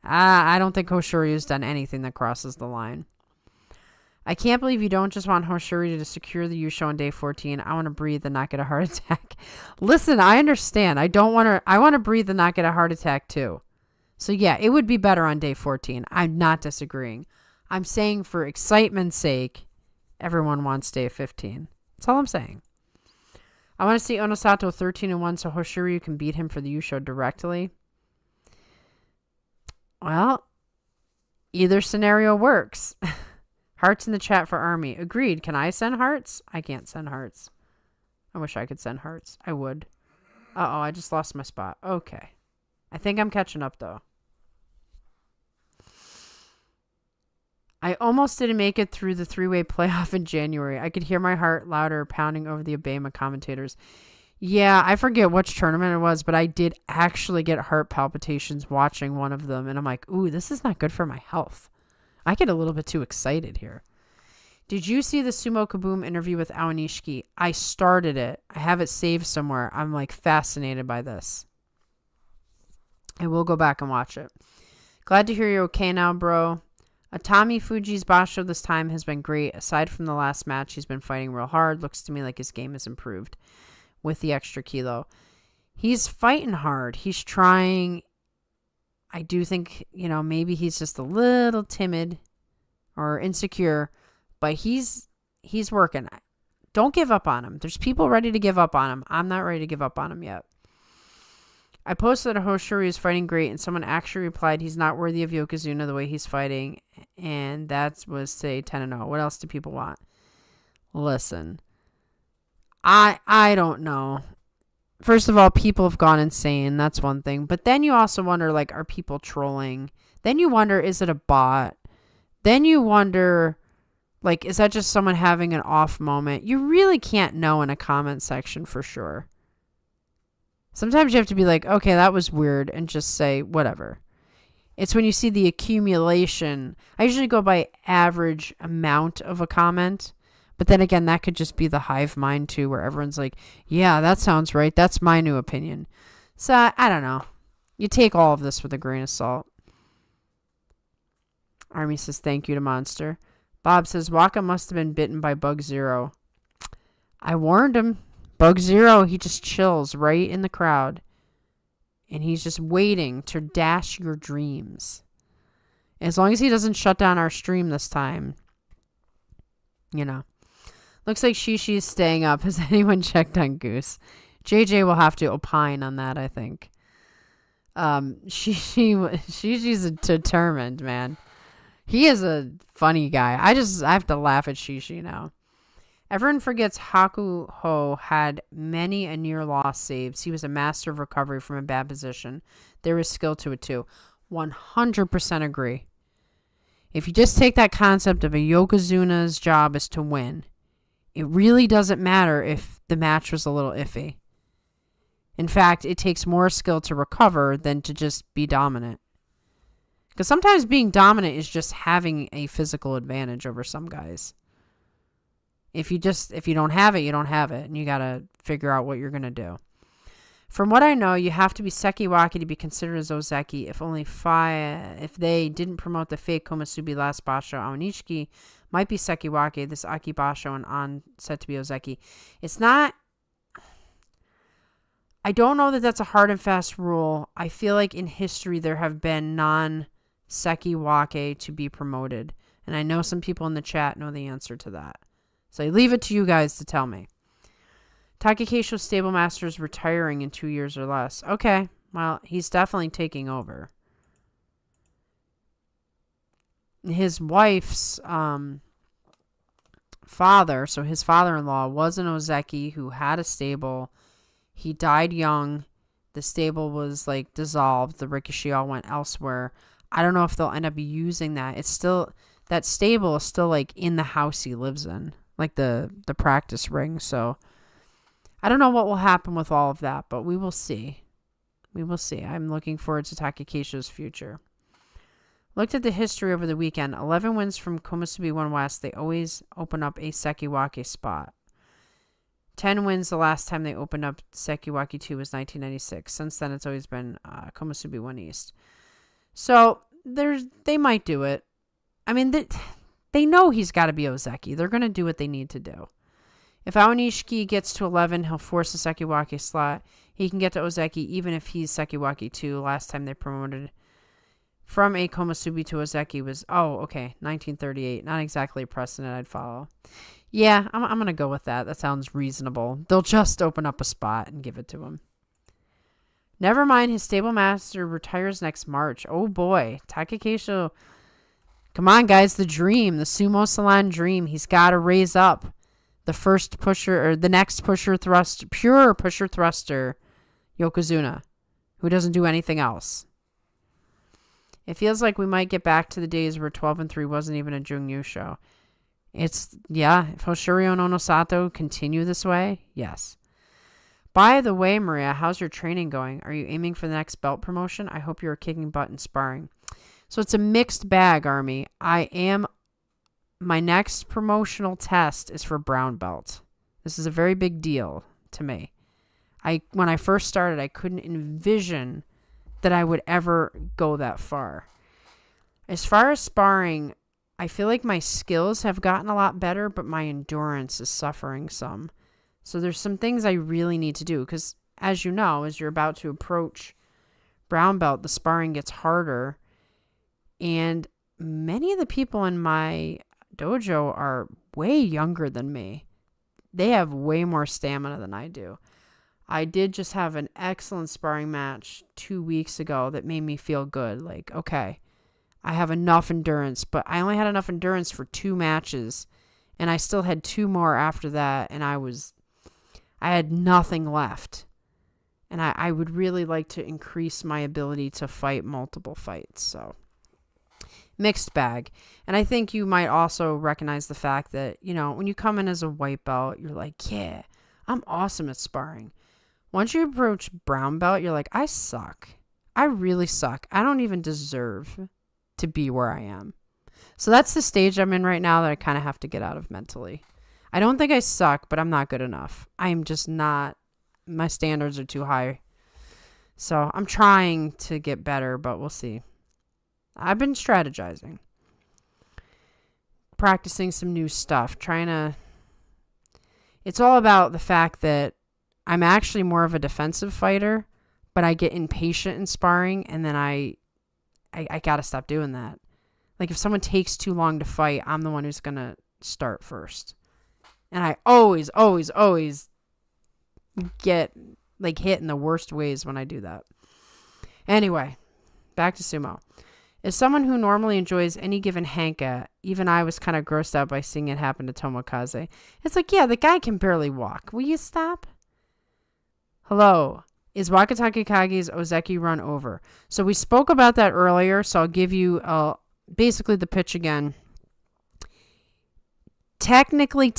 I don't think Hoshiryu's done anything that crosses the line. I can't believe you don't just want Hoshiryu to secure the Yusho on day 14. I want to breathe and not get a heart attack. Listen, I understand. I want to breathe and not get a heart attack too. So yeah, it would be better on day 14. I'm not disagreeing. I'm saying for excitement's sake, everyone wants day 15. That's all I'm saying. I want to see Onosato 13-1 so Hoshiryu can beat him for the Yusho directly. Well, either scenario works. Hearts in the chat for Army. Agreed. Can I send hearts? I can't send hearts. I wish I could send hearts. I would. Uh-oh, I just lost my spot. Okay. I think I'm catching up, though. I almost didn't make it through the 3-way playoff in January. I could hear my heart louder pounding over the Obama commentators. Yeah, I forget which tournament it was, but I did actually get heart palpitations watching one of them. And I'm like, ooh, this is not good for my health. I get a little bit too excited here. Did you see the Sumo Kaboom interview with Aonishiki? I started it. I have it saved somewhere. I'm like fascinated by this. I will go back and watch it. Glad to hear you're okay now, bro. Atami Fuji's Basho this time has been great. Aside from the last match, he's been fighting real hard. Looks to me like his game has improved with the extra kilo. He's fighting hard. He's trying. I do think, maybe he's just a little timid or insecure, but he's working. Don't give up on him. There's people ready to give up on him. I'm not ready to give up on him yet. I posted that Hoshiryu is fighting great, and someone actually replied he's not worthy of Yokozuna the way he's fighting, and that was say 10-0. What else do people want? Listen, I don't know. First of all, people have gone insane. That's one thing. But then you also wonder, are people trolling? Then you wonder, is it a bot? Then you wonder, Like, is that just someone having an off moment? You really can't know in a comment section for sure. Sometimes you have to be like, okay, that was weird, and just say whatever. It's when you see the accumulation. I usually go by average amount of a comment. But then again, that could just be the hive mind too, where everyone's like, yeah, that sounds right. That's my new opinion. So, I don't know. You take all of this with a grain of salt. Army says, thank you to Monster. Bob says, Waka must have been bitten by Bug Zero. I warned him. Bug Zero, he just chills right in the crowd. And he's just waiting to dash your dreams. As long as he doesn't shut down our stream this time. You know. Looks like Shishi's staying up. Has anyone checked on Goose? JJ will have to opine on that, I think. Shishi's determined, man. He is a funny guy. I have to laugh at Shishi now. Everyone forgets Hakuho had many a near loss saves. He was a master of recovery from a bad position. There was skill to it too. 100% agree. If you just take that concept of a Yokozuna's job is to win, it really doesn't matter if the match was a little iffy. In fact, it takes more skill to recover than to just be dominant. Because sometimes being dominant is just having a physical advantage over some guys. If you don't have it, you don't have it. And you got to figure out what you're going to do. From what I know, you have to be Sekiwaki to be considered as Ozeki. If they didn't promote the fake Komusubi last Basho, Aonishiki might be Sekiwaki. This Aki Basho and On said to be Ozeki. It's not... I don't know that that's a hard and fast rule. I feel like in history there have been non-Sekiwake to be promoted. And I know some people in the chat know the answer to that. So I leave it to you guys to tell me. Takekisho's stable master is retiring in 2 years or less. Okay, well, he's definitely taking over. His wife's father, so his father-in-law, was an Ozeki who had a stable. He died young. The stable was like dissolved. The Rikishi all went elsewhere. I don't know if they'll end up using that. It's still, that stable is still like in the house he lives in, like the practice ring. So I don't know what will happen with all of that, but we will see. We will see. I'm looking forward to Takekisho's future. Looked at the history over the weekend. 11 wins from Komusubi 1 West. They always open up a Sekiwake spot. 10 wins the last time they opened up Sekiwake 2 was 1996. Since then, it's always been Komusubi 1 East. So they might do it. I mean, they know he's got to be Ozeki. They're going to do what they need to do. If Aonishiki gets to 11, he'll force a Sekiwake slot. He can get to Ozeki even if he's Sekiwake 2. Last time they promoted from a Komusubi to Ozeki was, 1938. Not exactly a precedent I'd follow. Yeah, I'm going to go with that. That sounds reasonable. They'll just open up a spot and give it to him. Never mind, his stable master retires next March. Oh boy, Takekisho. Come on, guys, the dream, the Sumo Salon dream. He's got to raise up the first pusher, or the next pure pusher thruster, Yokozuna, who doesn't do anything else. It feels like we might get back to the days where 12-3 wasn't even a Jungyu show. If Hoshiryo and Onosato continue this way, yes. By the way, Maria, how's your training going? Are you aiming for the next belt promotion? I hope you're kicking butt and sparring. So it's a mixed bag, Army. My next promotional test is for brown belt. This is a very big deal to me. When I first started, I couldn't envision that I would ever go that far. As far as sparring, I feel like my skills have gotten a lot better, but my endurance is suffering some. So there's some things I really need to do because, as you know, as you're about to approach brown belt, the sparring gets harder. And many of the people in my dojo are way younger than me. They have way more stamina than I do. I did just have an excellent sparring match 2 weeks ago that made me feel good. Like, okay, I have enough endurance, but I only had enough endurance for 2 matches, and I still had 2 more after that, and I had nothing left. And I would really like to increase my ability to fight multiple fights. So mixed bag. And I think you might also recognize the fact that, when you come in as a white belt, you're like, yeah, I'm awesome at sparring. Once you approach brown belt, you're like, I suck. I really suck. I don't even deserve to be where I am. So that's the stage I'm in right now that I kind of have to get out of mentally. I don't think I suck, but I'm not good enough. I'm just not. My standards are too high. So I'm trying to get better, but we'll see. I've been strategizing. Practicing some new stuff. It's all about the fact that I'm actually more of a defensive fighter, but I get impatient in sparring, and then I gotta stop doing that. Like, if someone takes too long to fight, I'm the one who's gonna start first. And I always get like hit in the worst ways when I do that. Anyway, back to sumo. As someone who normally enjoys any given hanka, even I was kind of grossed out by seeing it happen to Tomokaze. It's like, yeah, the guy can barely walk. Will you stop? Hello. Is Wakatake Kage's Ozeki run over? So we spoke about that earlier, so I'll give you basically the pitch again. Technically,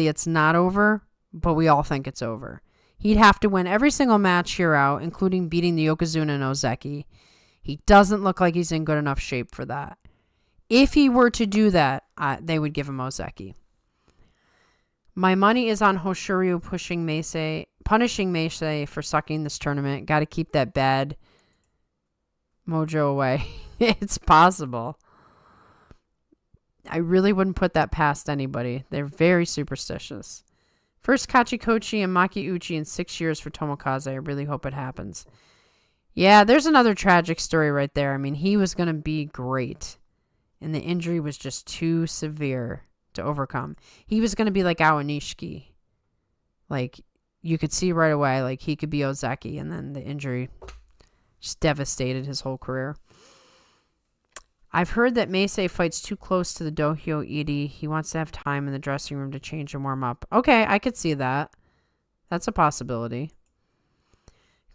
it's not over, but we all think it's over. He'd have to win every single match here out, including beating the Yokozuna and Ozeki. He doesn't look like he's in good enough shape for that. If he were to do that, they would give him Ozeki. My money is on Hoshoryu punishing Meisei for sucking this tournament. Got to keep that bad mojo away. It's possible. I really wouldn't put that past anybody. They're very superstitious. First Kachikochi and Makiuchi in 6 years for Tomokaze. I really hope it happens. Yeah, there's another tragic story right there. I mean, he was going to be great, and the injury was just too severe to overcome. He was going to be like Awanishiki. Like, you could see right away, like, he could be Ozeki, and then the injury just devastated his whole career. I've heard that Meisei fights too close to the dohyo iri. He wants to have time in the dressing room to change and warm up. Okay, I could see that. That's a possibility.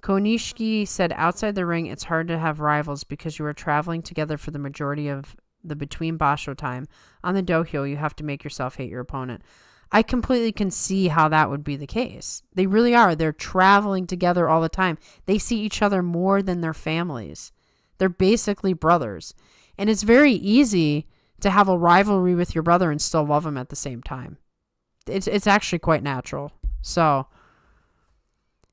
Konishiki said outside the ring, it's hard to have rivals because you are traveling together for the majority of the between basho time. On the dohyo, you have to make yourself hate your opponent. I completely can see how that would be the case. They really are. They're traveling together all the time. They see each other more than their families. They're basically brothers. And it's very easy to have a rivalry with your brother and still love him at the same time. It's actually quite natural. So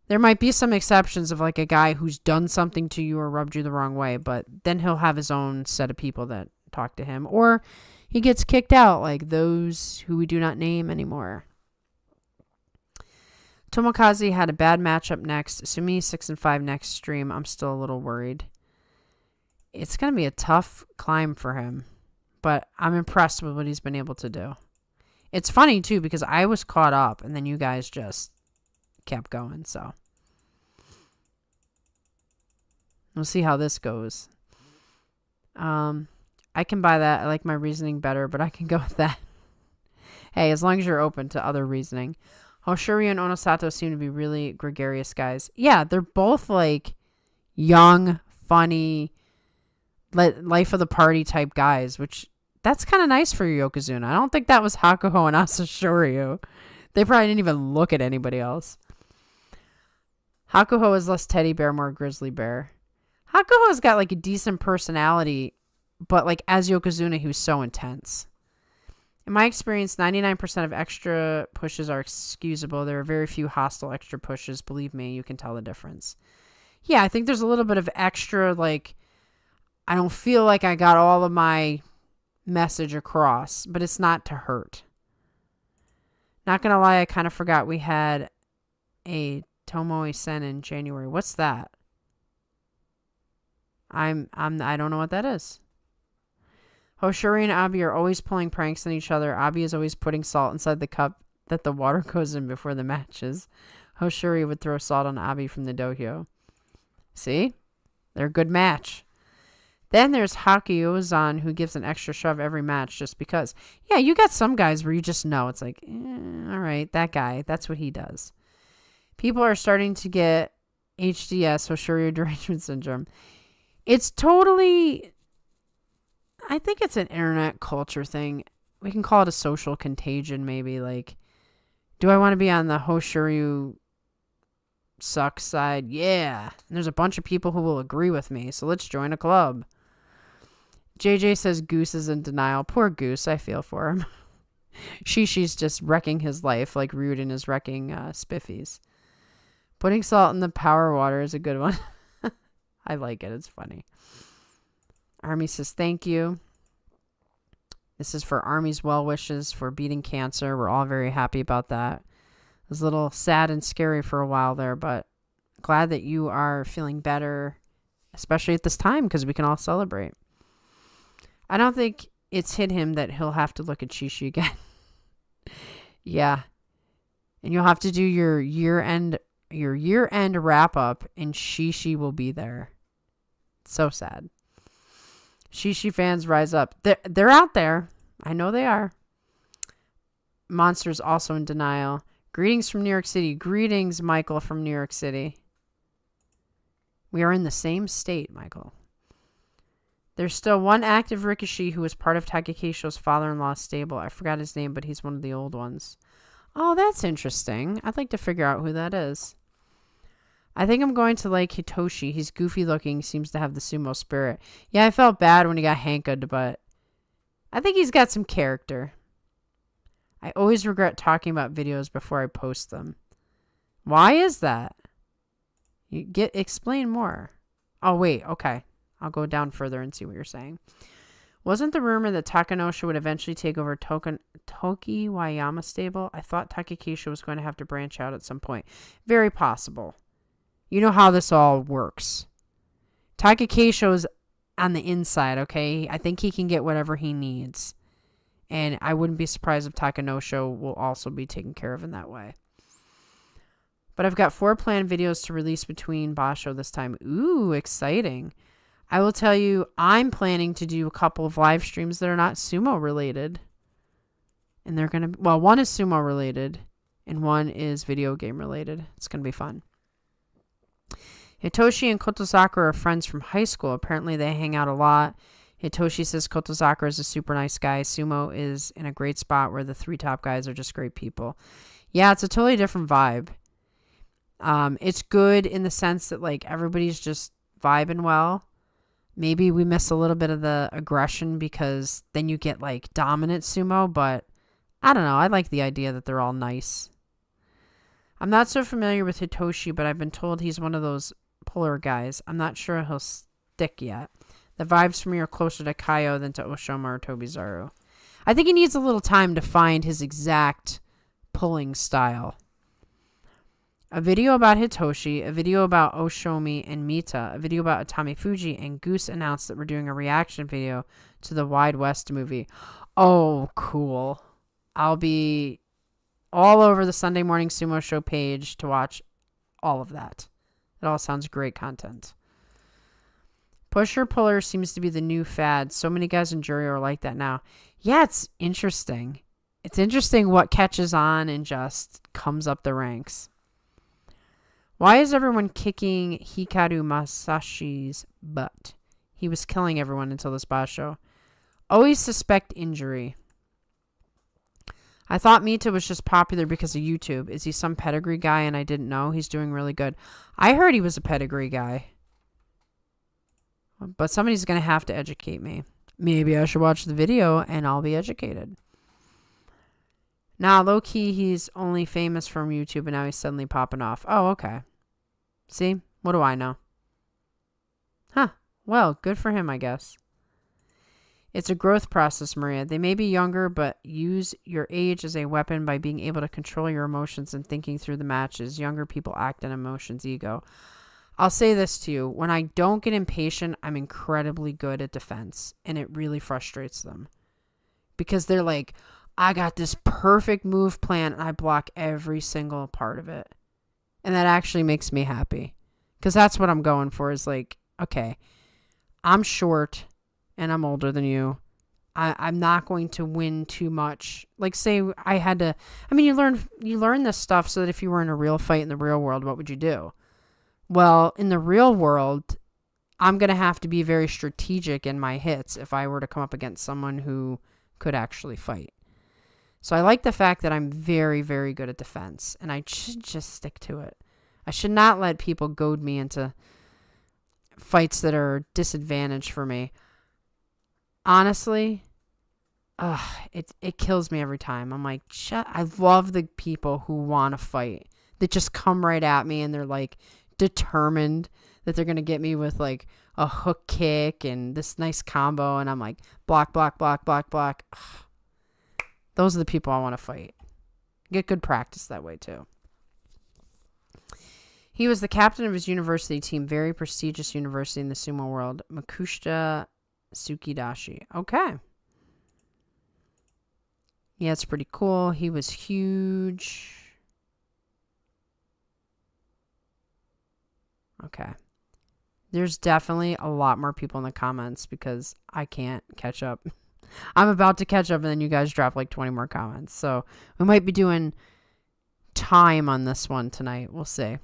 there might be some exceptions of like a guy who's done something to you or rubbed you the wrong way, but then he'll have his own set of people that talk to him. Or he gets kicked out, like those who we do not name anymore. Tomokaze had a bad matchup next. Sumi 6-5 next stream. I'm still a little worried. It's going to be a tough climb for him, but I'm impressed with what he's been able to do. It's funny, too, because I was caught up, and then you guys just kept going, so. We'll see how this goes. I can buy that. I like my reasoning better, but I can go with that. Hey, as long as you're open to other reasoning. Hoshuri and Onosato seem to be really gregarious guys. Yeah, they're both, like, young, funny, life of the party type guys, which that's kind of nice for Yokozuna. I don't think that was Hakuho and Asashoryu. They probably didn't even look at anybody else. Hakuho is less teddy bear, more grizzly bear. Hakuho's got like a decent personality, but like as Yokozuna, he was so intense. In my experience, 99% of extra pushes are excusable. There are very few hostile extra pushes. Believe me, you can tell the difference. Yeah, I think there's a little bit of extra, like, I don't feel like I got all of my message across, but it's not to hurt. Not gonna lie, I kind of forgot we had a Tomoe Sen in January. What's that? I don't know what that is. Hoshuri and Abi are always pulling pranks on each other. Abi is always putting salt inside the cup that the water goes in before the matches. Hoshuri would throw salt on Abi from the dohyo. See? They're a good match. Then there's Haki Ozan, who gives an extra shove every match just because. Yeah, you got some guys where you just know. It's like, all right, that guy, that's what he does. People are starting to get HDS, Hoshoryu derangement syndrome. It's totally, I think it's an internet culture thing. We can call it a social contagion, maybe. Like, do I want to be on the Hoshiryu suck side? Yeah. And there's a bunch of people who will agree with me, so let's join a club. JJ says Goose is in denial. Poor Goose, I feel for him. Shishi's just wrecking his life like Ryuden is wrecking Spiffy's. Putting salt in the power water is a good one. I like it. It's funny. Army says thank you. This is for Army's well wishes for beating cancer. We're all very happy about that. It was a little sad and scary for a while there, but glad that you are feeling better, especially at this time because we can all celebrate. I don't think it's hit him that he'll have to look at Shishi again. Yeah. And you'll have to do your year-end wrap up, and Shishi will be there. So sad. Shishi fans rise up. They're out there. I know they are. Monster's also in denial. Greetings from New York City. Greetings, Michael from New York City. We are in the same state, Michael. There's still one active Rikishi who was part of Takekisho's father-in-law's stable. I forgot his name, but he's one of the old ones. Oh, that's interesting. I'd like to figure out who that is. I think I'm going to like Hitoshi. He's goofy looking, seems to have the sumo spirit. Yeah, I felt bad when he got hanked, but I think he's got some character. I always regret talking about videos before I post them. Why is that? Explain more. Oh, wait, okay. I'll go down further and see what you're saying. Wasn't the rumor that Takanosho would eventually take over Tokiwayama stable? I thought Takekisho was going to have to branch out at some point. Very possible. You know how this all works. Takekisho's on the inside, okay? I think he can get whatever he needs. And I wouldn't be surprised if Takanosho will also be taken care of in that way. But I've got 4 planned videos to release between Basho this time. Ooh, exciting. I will tell you, I'm planning to do a couple of live streams that are not sumo related. And they're going to, well, one is sumo related and one is video game related. It's going to be fun. Hitoshi and Kotozakura are friends from high school. Apparently they hang out a lot. Hitoshi says Kotozakura is a super nice guy. Sumo is in a great spot where the 3 top guys are just great people. Yeah, it's a totally different vibe. It's good in the sense that like everybody's just vibing well. Maybe we miss a little bit of the aggression because then you get like dominant sumo, but I don't know. I like the idea that they're all nice. I'm not so familiar with Hitoshi, but I've been told he's one of those polar guys. I'm not sure he'll stick yet. The vibes for me are closer to Kaio than to Oshoma or Tobizaru. I think he needs a little time to find his exact pulling style. A video about Hitoshi, a video about Oshomi and Mita, a video about Atami Fuji, and Goose announced that we're doing a reaction video to the Wide West movie. Oh, cool. I'll be all over the Sunday Morning Sumo Show page to watch all of that. It all sounds great content. Pusher puller seems to be the new fad. So many guys in jury are like that now. Yeah, it's interesting. It's interesting what catches on and just comes up the ranks. Why is everyone kicking Hikaru Masashi's butt? He was killing everyone until this Basho. Always suspect injury. I thought Mita was just popular because of YouTube. Is he some pedigree guy and I didn't know? He's doing really good. I heard he was a pedigree guy. But somebody's going to have to educate me. Maybe I should watch the video and I'll be educated. Nah, low-key, he's only famous from YouTube and now he's suddenly popping off. Oh, okay. See? What do I know? Huh. Well, good for him, I guess. It's a growth process, Maria. They may be younger, but use your age as a weapon by being able to control your emotions and thinking through the matches. Younger people act on emotions, ego. I'll say this to you. When I don't get impatient, I'm incredibly good at defense, and it really frustrates them. Because they're like, I got this perfect move plan, and I block every single part of it. And that actually makes me happy. Because that's what I'm going for, is like, okay, I'm short, and I'm older than you. I'm not going to win too much. Like, say I had to, I mean, you learn this stuff so that if you were in a real fight in the real world, what would you do? Well, in the real world, I'm going to have to be very strategic in my hits if I were to come up against someone who could actually fight. So I like the fact that I'm very, very good at defense, and I should just stick to it. I should not let people goad me into fights that are disadvantaged for me. Honestly, it kills me every time. I'm like, I love the people who want to fight, that just come right at me and they're like determined that they're going to get me with like a hook kick and this nice combo. And I'm like, block, block, block, block, block. Ugh. Those are the people I want to fight. Get good practice that way too. He was the captain of his university team, very prestigious university in the sumo world, Makushita Tsukidashi. Okay. Yeah, it's pretty cool. He was huge. Okay. There's definitely a lot more people in the comments because I can't catch up. I'm about to catch up and then you guys drop like 20 more comments. So we might be doing time on this one tonight. We'll see.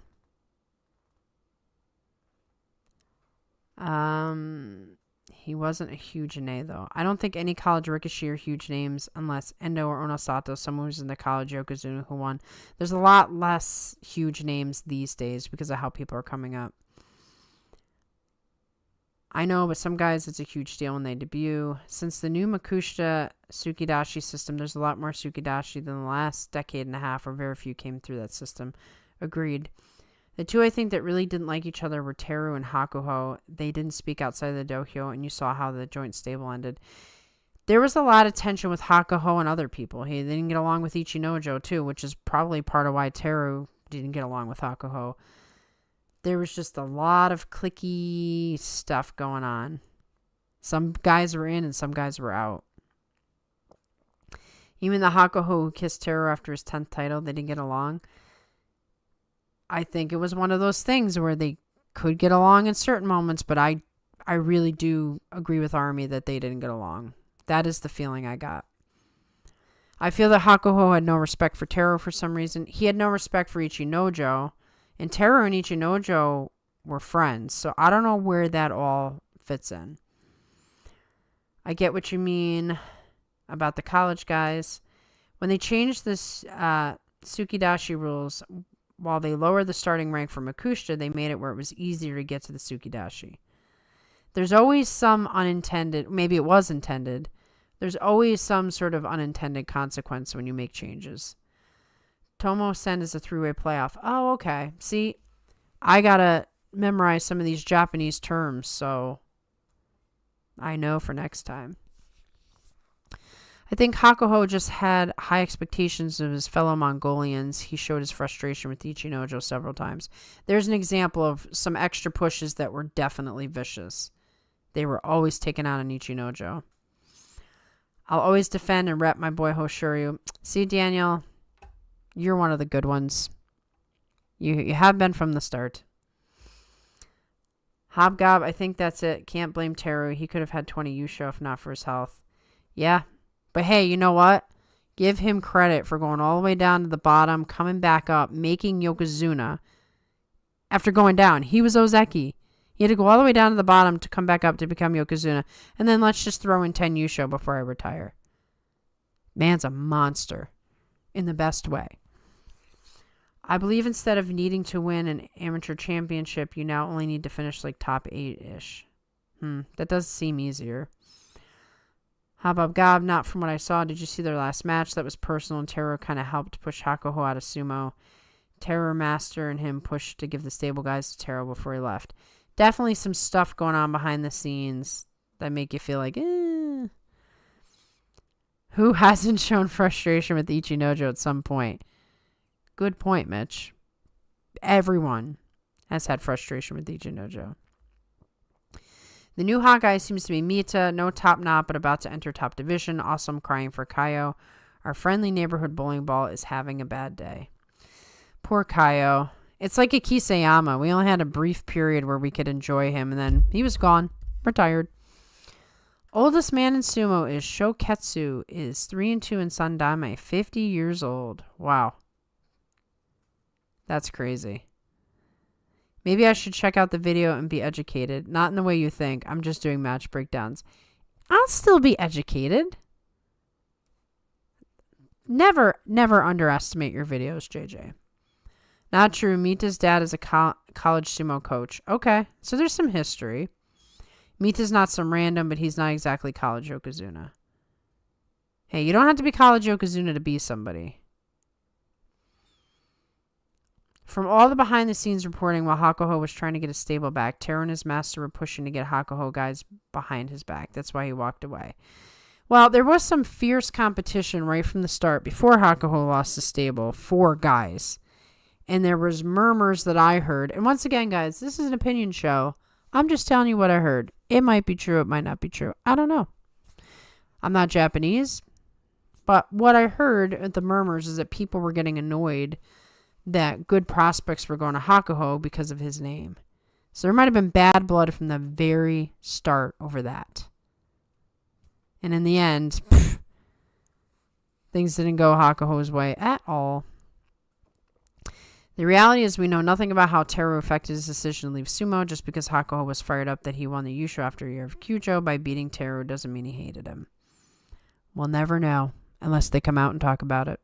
He wasn't a huge name though. I don't think any college Rikishi are huge names unless Endo or Onosato, someone who's in the college Yokozuna who won. There's a lot less huge names these days because of how people are coming up. I know, but some guys, it's a huge deal when they debut. Since the new Makushita Tsukidashi system, there's a lot more Tsukidashi than the last decade and a half, where very few came through that system. Agreed. The two I think that really didn't like each other were Teru and Hakuho. They didn't speak outside the dohyo, and you saw how the joint stable ended. There was a lot of tension with Hakuho and other people. They didn't get along with Ichinojo, too, which is probably part of why Teru didn't get along with Hakuho. There was just a lot of cliquey stuff going on. Some guys were in and some guys were out. Even the Hakuho who kissed Teru after his 10th title, they didn't get along. I think it was one of those things where they could get along in certain moments, but I really do agree with Army that they didn't get along. That is the feeling I got. I feel that Hakuho had no respect for Teru for some reason. He had no respect for Ichinojo, and Teru and Ichinojo were friends, so I don't know where that all fits in. I get what you mean about the college guys. When they changed this Tsukidashi rules, while they lowered the starting rank for Makushita, they made it where it was easier to get to the Tsukidashi. There's always some unintended, maybe it was intended, there's always some sort of unintended consequence when you make changes. Tomo Sen is a three-way playoff. Oh, okay. See, I gotta memorize some of these Japanese terms, so I know for next time. I think Hakuho just had high expectations of his fellow Mongolians. He showed his frustration with Ichinojo several times. There's an example of some extra pushes that were definitely vicious. They were always taken out on Ichinojo. I'll always defend and rep my boy Hoshoryu. See, Daniel, you're one of the good ones. You have been from the start. Hobgob, I think that's it. Can't blame Teru. He could have had 20 Yusho if not for his health. Yeah. But hey, you know what? Give him credit for going all the way down to the bottom, coming back up, making Yokozuna. After going down, he was Ozeki. He had to go all the way down to the bottom to come back up to become Yokozuna. And then let's just throw in 10 Yusho before I retire. Man's a monster. In the best way. I believe instead of needing to win an amateur championship, you now only need to finish like top 8-ish. That does seem easier. Habab Gab, not from what I saw. Did you see their last match? That was personal, and Teru kind of helped push Hakuho out of sumo. Terror Master and him pushed to give the stable guys to Teru before he left. Definitely some stuff going on behind the scenes that make you feel like, eh. Who hasn't shown frustration with Ichinojo at some point? Good point, Mitch. Everyone has had frustration with Ichinojo. The new hot guy seems to be Mita, no top knot, but about to enter top division. Also, I'm crying for Kaio. Our friendly neighborhood bowling ball is having a bad day. Poor Kaio. It's like a Kiseyama. We only had a brief period where we could enjoy him, and then he was gone. Retired. Oldest man in sumo is Shoketsu, is 3-2 in Sandame, 50 years old. Wow. That's crazy. Maybe I should check out the video and be educated. Not in the way you think. I'm just doing match breakdowns. I'll still be educated. Never underestimate your videos, JJ. Not true. Mita's dad is a college sumo coach. Okay, so there's some history. Mita's not some random, but he's not exactly college Yokozuna. Hey, you don't have to be college Yokozuna to be somebody. From all the behind-the-scenes reporting while Hakuho was trying to get his stable back, Teru and his master were pushing to get Hakuho guys behind his back. That's why he walked away. Well, there was some fierce competition right from the start before Hakuho lost his stable. 4 guys. And there was murmurs that I heard. And once again, guys, this is an opinion show. I'm just telling you what I heard. It might be true. It might not be true. I don't know. I'm not Japanese. But what I heard at the murmurs is that people were getting annoyed that good prospects were going to Hakuho because of his name. So there might have been bad blood from the very start over that. And in the end, things didn't go Hakuho's way at all. The reality is we know nothing about how Teru affected his decision to leave sumo. Just because Hakuho was fired up that he won the Yusho after a year of Kyujo by beating Teru doesn't mean he hated him. We'll never know unless they come out and talk about it.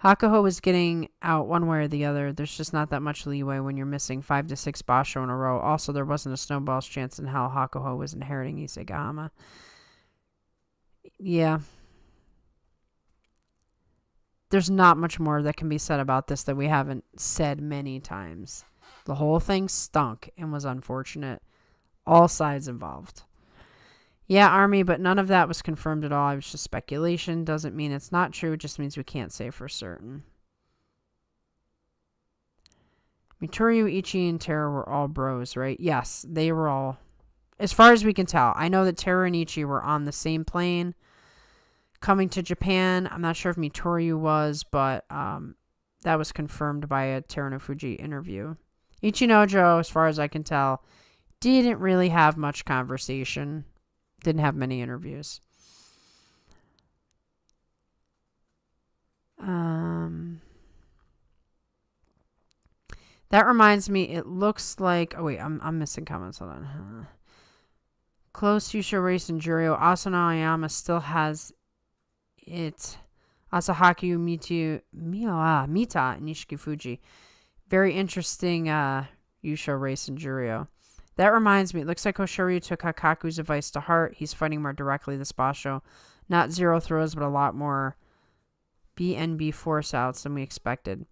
Hakuho was getting out one way or the other. There's just not that much leeway when you're missing 5 to 6 Basho in a row. Also, there wasn't a snowball's chance in hell Hakuho was inheriting Isegahama. Yeah. There's not much more that can be said about this that we haven't said many times. The whole thing stunk and was unfortunate. All sides involved. Yeah, Army, but none of that was confirmed at all. It was just speculation. Doesn't mean it's not true. It just means we can't say for certain. Mitoryu, Ichi, and Teru were all bros, right? Yes, they were all, as far as we can tell. I know that Teru and Ichi were on the same plane coming to Japan. I'm not sure if Mitoryu was, but that was confirmed by a Terunofuji interview. Ichinojo, as far as I can tell, didn't really have much conversation. Didn't have many interviews. That reminds me, it looks like... Oh, wait, I'm missing comments. Hold on. Close Yusho race in Juryo. Asano Aoyama still has it. Asahaku Mita and Nishiki Fuji. Very interesting Yusho race in Juryo. That reminds me, it looks like Hoshoryu took Hakaku's advice to heart. He's fighting more directly this Basho. Not 0 throws, but a lot more BNB force outs than we expected.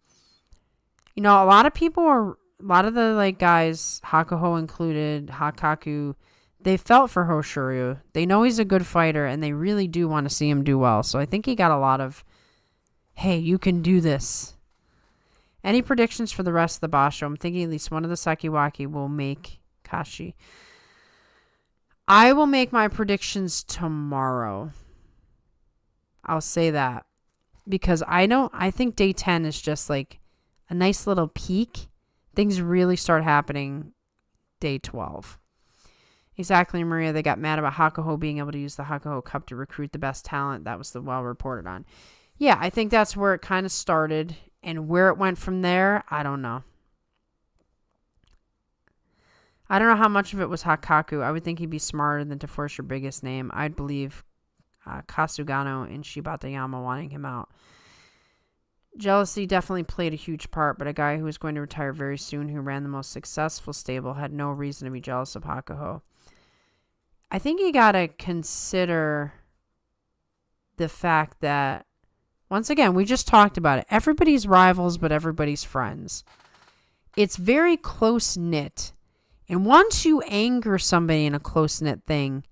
You know, a lot of the guys, Hakuho included, Hakaku, they felt for Hoshoryu. They know he's a good fighter, and they really do want to see him do well. So I think he got a lot of, hey, you can do this. Any predictions for the rest of the Basho? I'm thinking at least one of the Sakiwaki will make Kashi. I will make my predictions tomorrow. I'll say that. Because I think day 10 is just like a nice little peak. Things really start happening day 12. Exactly, Maria. They got mad about Hakuho being able to use the Hakuho Cup to recruit the best talent. That was the well reported on. Yeah, I think that's where it kind of started. And where it went from there, I don't know. I don't know how much of it was Hakaku. I would think he'd be smarter than to force your biggest name. I'd believe Kasugano and Shibatayama wanting him out. Jealousy definitely played a huge part, but a guy who was going to retire very soon who ran the most successful stable had no reason to be jealous of Hakuho. I think you gotta consider the fact that, once again, we just talked about it. Everybody's rivals, but everybody's friends. It's very close-knit. And once you anger somebody in a close-knit thing,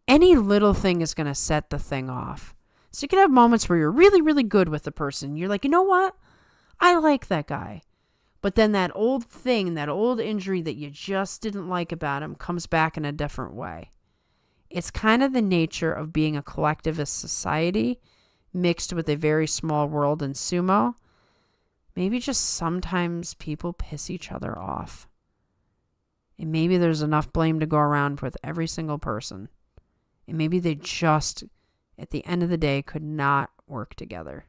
any little thing is going to set the thing off. So you can have moments where you're really, really good with the person. You're like, you know what? I like that guy. But then that old thing, that old injury that you just didn't like about him comes back in a different way. It's kind of the nature of being a collectivist society mixed with a very small world in sumo. Maybe just sometimes people piss each other off. And maybe there's enough blame to go around with every single person. And maybe they just, at the end of the day, could not work together.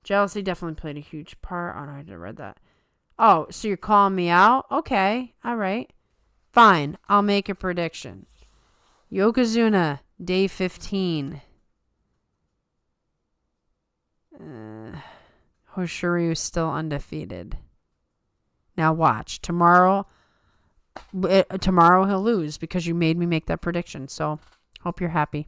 Jealousy definitely played a huge part. Oh, no, I didn't read that. Oh, so you're calling me out? Okay. All right. Fine. I'll make a prediction. Yokozuna, day 15. Hoshoryu still undefeated. Now watch. Tomorrow he'll lose because you made me make that prediction. So, hope you're happy.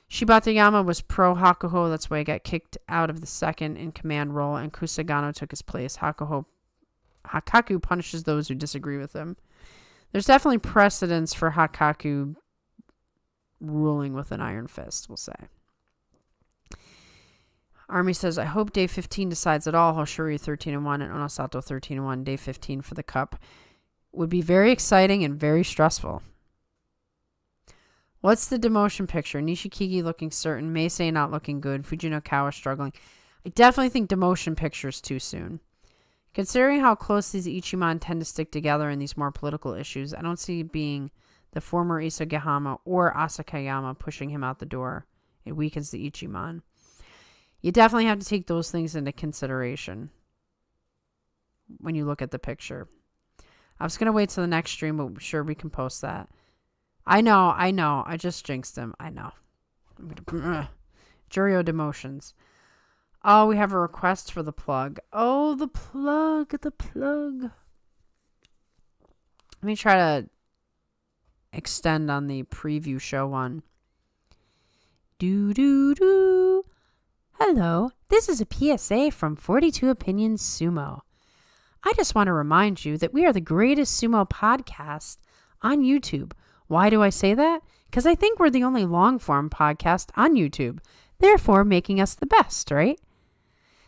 Shibatayama was pro Hakuho. That's why he got kicked out of the second in command role, and Kusagano took his place. Hakaku punishes those who disagree with him. There's definitely precedence for Hakaku ruling with an iron fist, we'll say. Army says, I hope day 15 decides it all. Hoshoryu 13-1 and Onosato 13-1. Day 15 for the cup would be very exciting and very stressful. What's the demotion picture? Nishikigi looking certain. Meisei not looking good. Fujinokawa struggling. I definitely think demotion picture is too soon. Considering how close these Ichiman tend to stick together in these more political issues, I don't see it being the former Isagahama or Asakayama pushing him out the door. It weakens the Ichiman. You definitely have to take those things into consideration when you look at the picture. I was going to wait till the next stream, but I'm sure we can post that. I know. I just jinxed him. I know. Jurio demotions. Oh, we have a request for the plug. Oh, the plug. Let me try to extend on the preview show one. Do. Hello, this is a PSA from 42 Opinions Sumo. I just want to remind you that we are the greatest sumo podcast on YouTube. Why do I say that? Because I think we're the only long-form podcast on YouTube, therefore making us the best, right?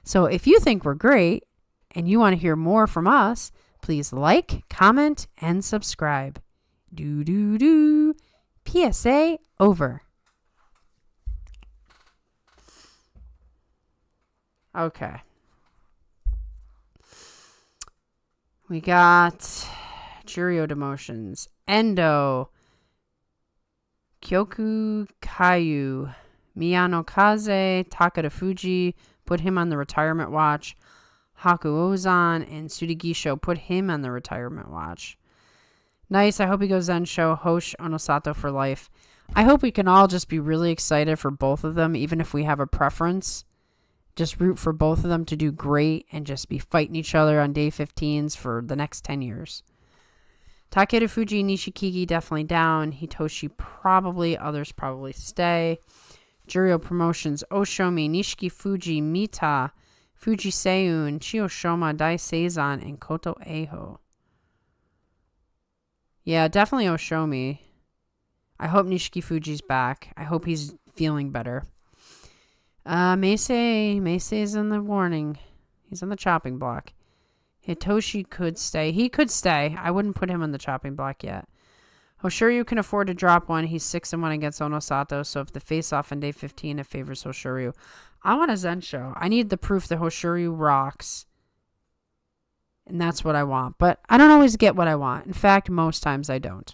So if you think we're great and you want to hear more from us, please like, comment, and subscribe. Do. PSA over. Okay. We got Jurio demotions. Endo. Kyoku Kayu. Miyano Kaze. Takada Fuji. Put him on the retirement watch. Haku Ozan and Tsurugisho. Put him on the retirement watch. Nice. I hope he goes Zensho. Hosh Onosato for life. I hope we can all just be really excited for both of them, even if we have a preference. Just root for both of them to do great and just be fighting each other on day 15s for the next 10 years. Takeda Fuji, Nishikigi definitely down. Hitoshi probably. Others probably stay. Jurio promotions. Oshomi, Nishiki Fuji, Mita, Fuji Seiyun, Chiyoshoma, Dai Seizan, and Koto Eho. Yeah, definitely Oshomi. I hope Nishiki Fuji's back. I hope he's feeling better. Meisei's in the warning. He's on the chopping block. Hitoshi could stay. He could stay. I wouldn't put him on the chopping block yet. Hoshoryu can afford to drop one. He's 6-1 against Onosato, so if the face-off on day 15, it favors Hoshoryu. I want a Zensho. I need the proof that Hoshoryu rocks. And that's what I want. But I don't always get what I want. In fact, most times I don't.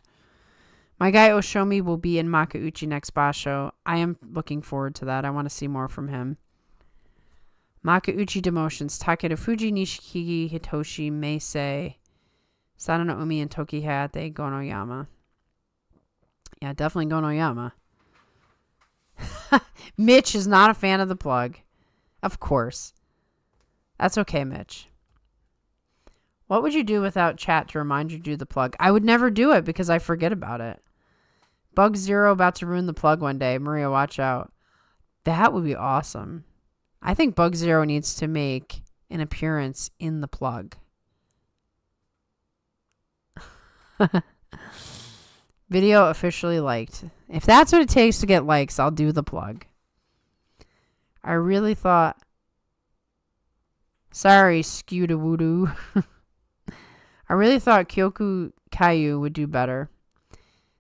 My guy Oshomi will be in Makauchi next Basho. I am looking forward to that. I want to see more from him. Makauchi demotions. Takeda Fuji, Nishikigi, Hitoshi, Meisei, Sadanoumi, and Tokihate, Gonoyama. Yeah, definitely Gonoyama. Mitch is not a fan of the plug. Of course. That's okay, Mitch. What would you do without chat to remind you to do the plug? I would never do it because I forget about it. Bug Zero about to ruin the plug one day. Maria, watch out. That would be awesome. I think Bug Zero needs to make an appearance in the plug. Video officially liked. If that's what it takes to get likes, I'll do the plug. I really thought... Sorry, Skewdawoo. I really thought Kyoku Kayu would do better.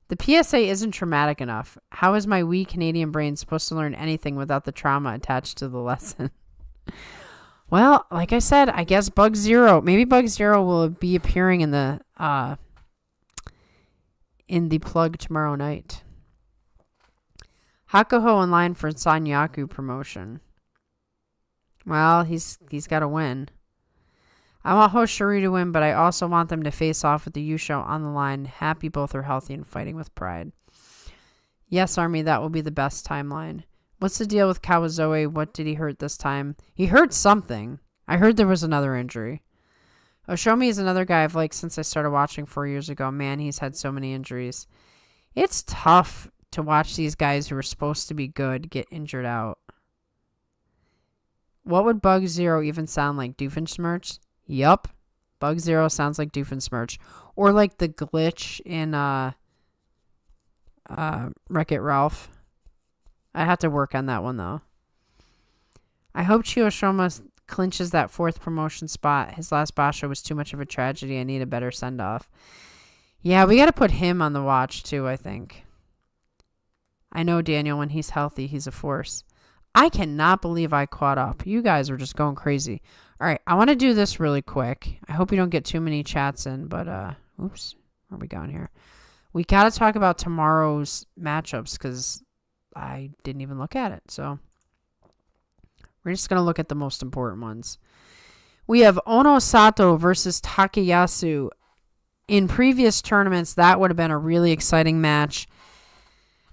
The PSA isn't traumatic enough. How is my wee Canadian brain supposed to learn anything without the trauma attached to the lesson? Well, like I said, I guess Bug Zero. Maybe Bug Zero will be appearing in the plug tomorrow night. Hakuho in line for Sanyaku promotion. Well, he's got to win. I want Hoshiri to win, but I also want them to face off with the Yusho on the line. Happy both are healthy and fighting with pride. Yes, Army, that will be the best timeline. What's the deal with Kawazoe? What did he hurt this time? He hurt something. I heard there was another injury. Oshomi is another guy I've liked since I started watching 4 years ago. Man, he's had so many injuries. It's tough to watch these guys who are supposed to be good get injured out. What would Bug Zero even sound like? Doofenshmirtz? Yup. Bug Zero sounds like Doofenshmirtz. Or like the glitch in Wreck-It Ralph. I have to work on that one, though. I hope Chiyoshima clinches that 4th promotion spot. His last Basho was too much of a tragedy. I need a better send-off. Yeah, we got to put him on the watch, too, I think. I know, Daniel, when he's healthy, he's a force. I cannot believe I caught up. You guys are just going crazy. All right, I want to do this really quick. I hope you don't get too many chats in, but, oops, where are we going here? We got to talk about tomorrow's matchups because I didn't even look at it, so we're just going to look at the most important ones. We have Ono Sato versus Takayasu. In previous tournaments, that would have been a really exciting match.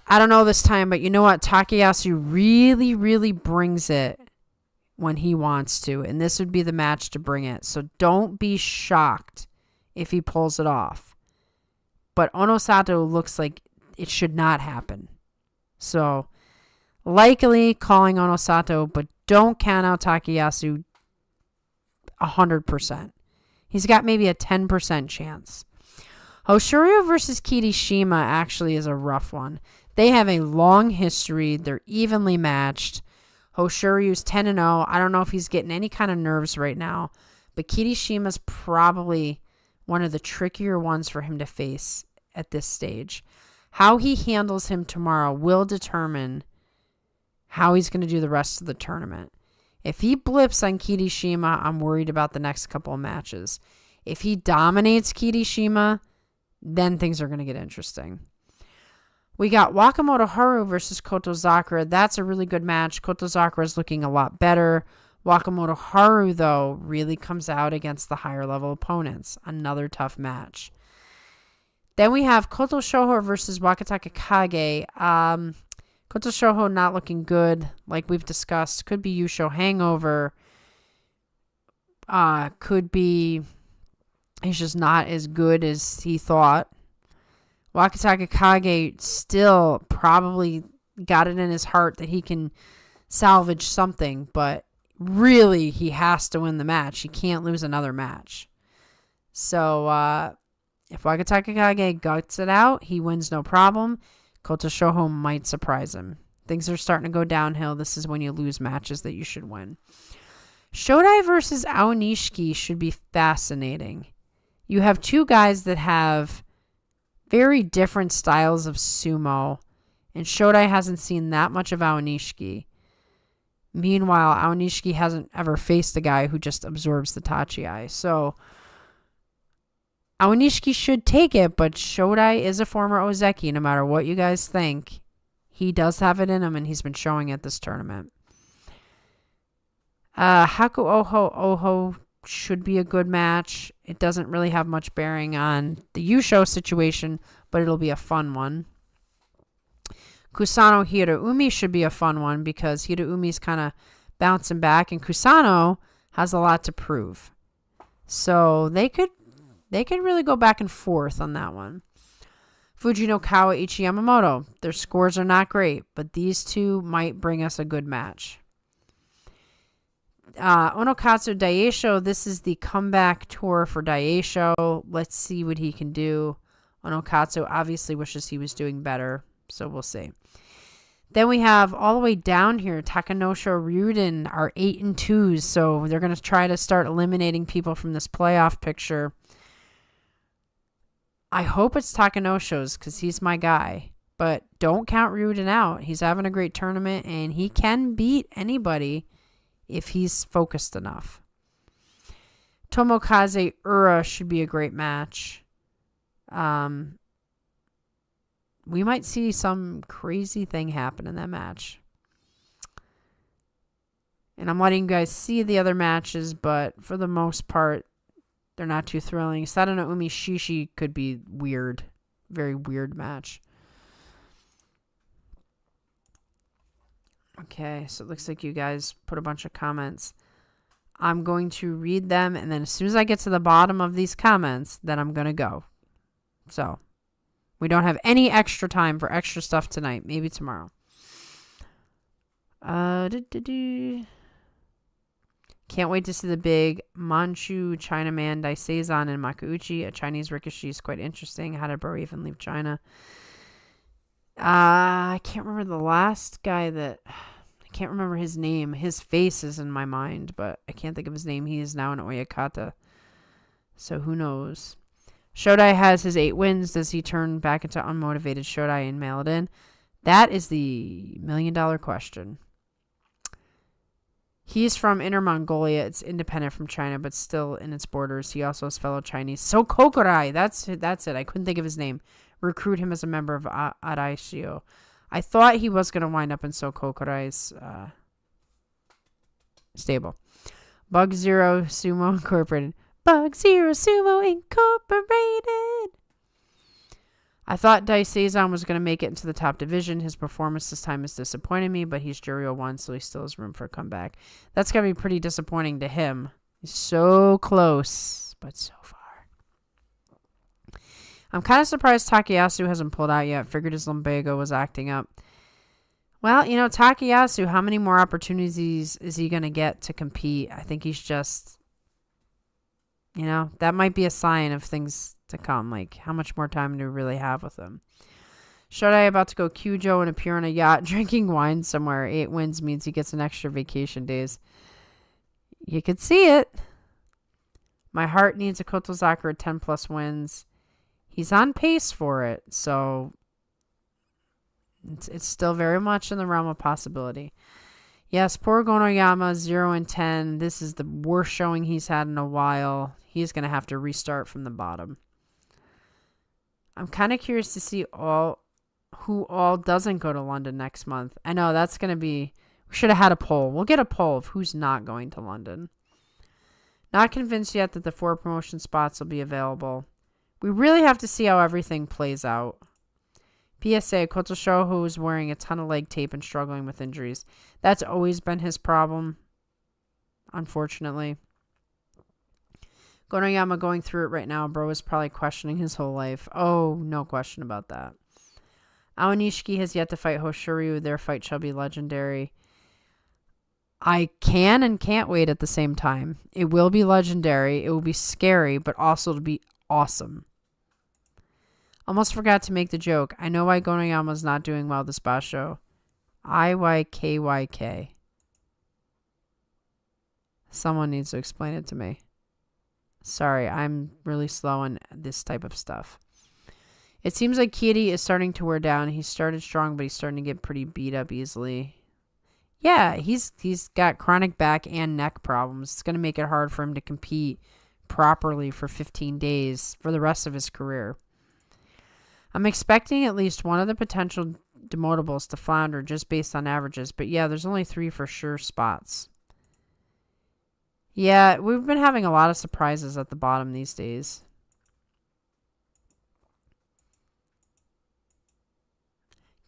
I don't know this time, but you know what? Takayasu really, really brings it when he wants to, and this would be the match to bring it. So don't be shocked if he pulls it off. But Ono Sato looks like it should not happen. So likely calling Ono Sato, but don't count out Takayasu 100%. He's got maybe a 10% chance. Hoshoryu versus Kirishima actually is a rough one. They have a long history. They're evenly matched. Hoshoryu's 10-0. I don't know if he's getting any kind of nerves right now, but Kirishima's probably one of the trickier ones for him to face at this stage. How he handles him tomorrow will determine how he's going to do the rest of the tournament. If he blips on Kirishima, I'm worried about the next couple of matches. If he dominates Kirishima, then things are going to get interesting. We got Wakamoto Haru versus Kotozakura. That's a really good match. Kotozakura is looking a lot better. Wakamoto Haru, though, really comes out against the higher level opponents. Another tough match. Then we have Koto Shoho versus Wakataka Kage. Koto Shoho not looking good, like we've discussed. Could be Yusho hangover. Could be he's just not as good as he thought. Wakataka Kage still probably got it in his heart that he can salvage something, but really he has to win the match. He can't lose another match. So if Wakataka Kage guts it out, he wins no problem. Koto Shoho might surprise him. Things are starting to go downhill. This is when you lose matches that you should win. Shodai versus Aonishiki should be fascinating. You have two guys that have very different styles of sumo, and Shodai hasn't seen that much of Aonishiki. Meanwhile, Aonishiki hasn't ever faced a guy who just absorbs the Tachi-ai. So Aonishiki should take it, but Shodai is a former Ozeki. No matter what you guys think, he does have it in him, and he's been showing it this tournament. Haku Oho should be a good match. It doesn't really have much bearing on the Yusho situation, but it'll be a fun one. Kusano Hiraumi should be a fun one because Hiraumi's kind of bouncing back, and Kusano has a lot to prove. So they could really go back and forth on that one. Fujinokawa, Ichi Yamamoto. Their scores are not great, but these two might bring us a good match. Onokatsu Daisho. This is the comeback tour for Daisho. Let's see what he can do. Onokatsu obviously wishes he was doing better, so we'll see. Then we have all the way down here, Takanosho Ryuden are 8-2, so they're going to try to start eliminating people from this playoff picture. I hope it's Takanosho's because he's my guy. But don't count Ryuden out. He's having a great tournament, and he can beat anybody if he's focused enough. Tomokaze Ura should be a great match. We might see some crazy thing happen in that match. And I'm letting you guys see the other matches, but for the most part, They're not too thrilling. Sadanoumi Shishi could be weird. Very weird match. Okay, so it looks like you guys put a bunch of comments. I'm going to read them, and then as soon as I get to the bottom of these comments, then I'm going to go. So, we don't have any extra time for extra stuff tonight. Maybe tomorrow. Can't wait to see the big Manchu Chinaman Dai Seizan and Makuuchi. A Chinese Ricochet is quite interesting. How did Bro even leave China? I can't remember the last guy that... I can't remember his name. His face is in my mind, but I can't think of his name. He is now an Oyakata. So who knows? Shodai has his 8 wins. Does he turn back into unmotivated Shodai and mail it in? That is the million-dollar question. He's from Inner Mongolia. It's independent from China, but still in its borders. He also has fellow Chinese. So Kokurai, that's it. I couldn't think of his name. Recruit him as a member of Araishio. I thought he was going to wind up in So Kokurai's stable. Bug Zero Sumo Incorporated. Bug Zero Sumo Incorporated. I thought Dai Seizan was going to make it into the top division. His performance this time is disappointing me, but he's Juryo 1, so he still has room for a comeback. That's going to be pretty disappointing to him. He's so close, but so far. I'm kind of surprised Takayasu hasn't pulled out yet. Figured his lumbago was acting up. Well, Takayasu, how many more opportunities is he going to get to compete? I think he's just, that might be a sign of things to come. Like, how much more time do we really have with him? Shodai about to go Kyujo and appear on a yacht drinking wine somewhere. 8 wins means he gets an extra vacation days. You could see it. My heart needs a Kotozakura 10+ wins. He's on pace for it, so it's still very much in the realm of possibility. Yes, poor Gonoyama, 0-10. This is the worst showing he's had in a while. He's going to have to restart from the bottom. I'm kind of curious to see who all doesn't go to London next month. I know that's going to be... We should have had a poll. We'll get a poll of who's not going to London. Not convinced yet that the 4 promotion spots will be available. We really have to see how everything plays out. PSA, Koto Shoho is wearing a ton of leg tape and struggling with injuries. That's always been his problem, unfortunately. Gonoyama going through it right now. Bro is probably questioning his whole life. Oh, no question about that. Aonishiki has yet to fight Hoshiryu. Their fight shall be legendary. I can and can't wait at the same time. It will be legendary. It will be scary, but also to be awesome. Almost forgot to make the joke. I know why Gonoyama's not doing well this Basho. IYKYK. Someone needs to explain it to me. Sorry, I'm really slow on this type of stuff. It seems like Kiri is starting to wear down. He started strong, but he's starting to get pretty beat up easily. Yeah, he's got chronic back and neck problems. It's going to make it hard for him to compete properly for 15 days for the rest of his career. I'm expecting at least one of the potential demotables to flounder just based on averages. But yeah, there's only 3 for sure spots. Yeah, we've been having a lot of surprises at the bottom these days.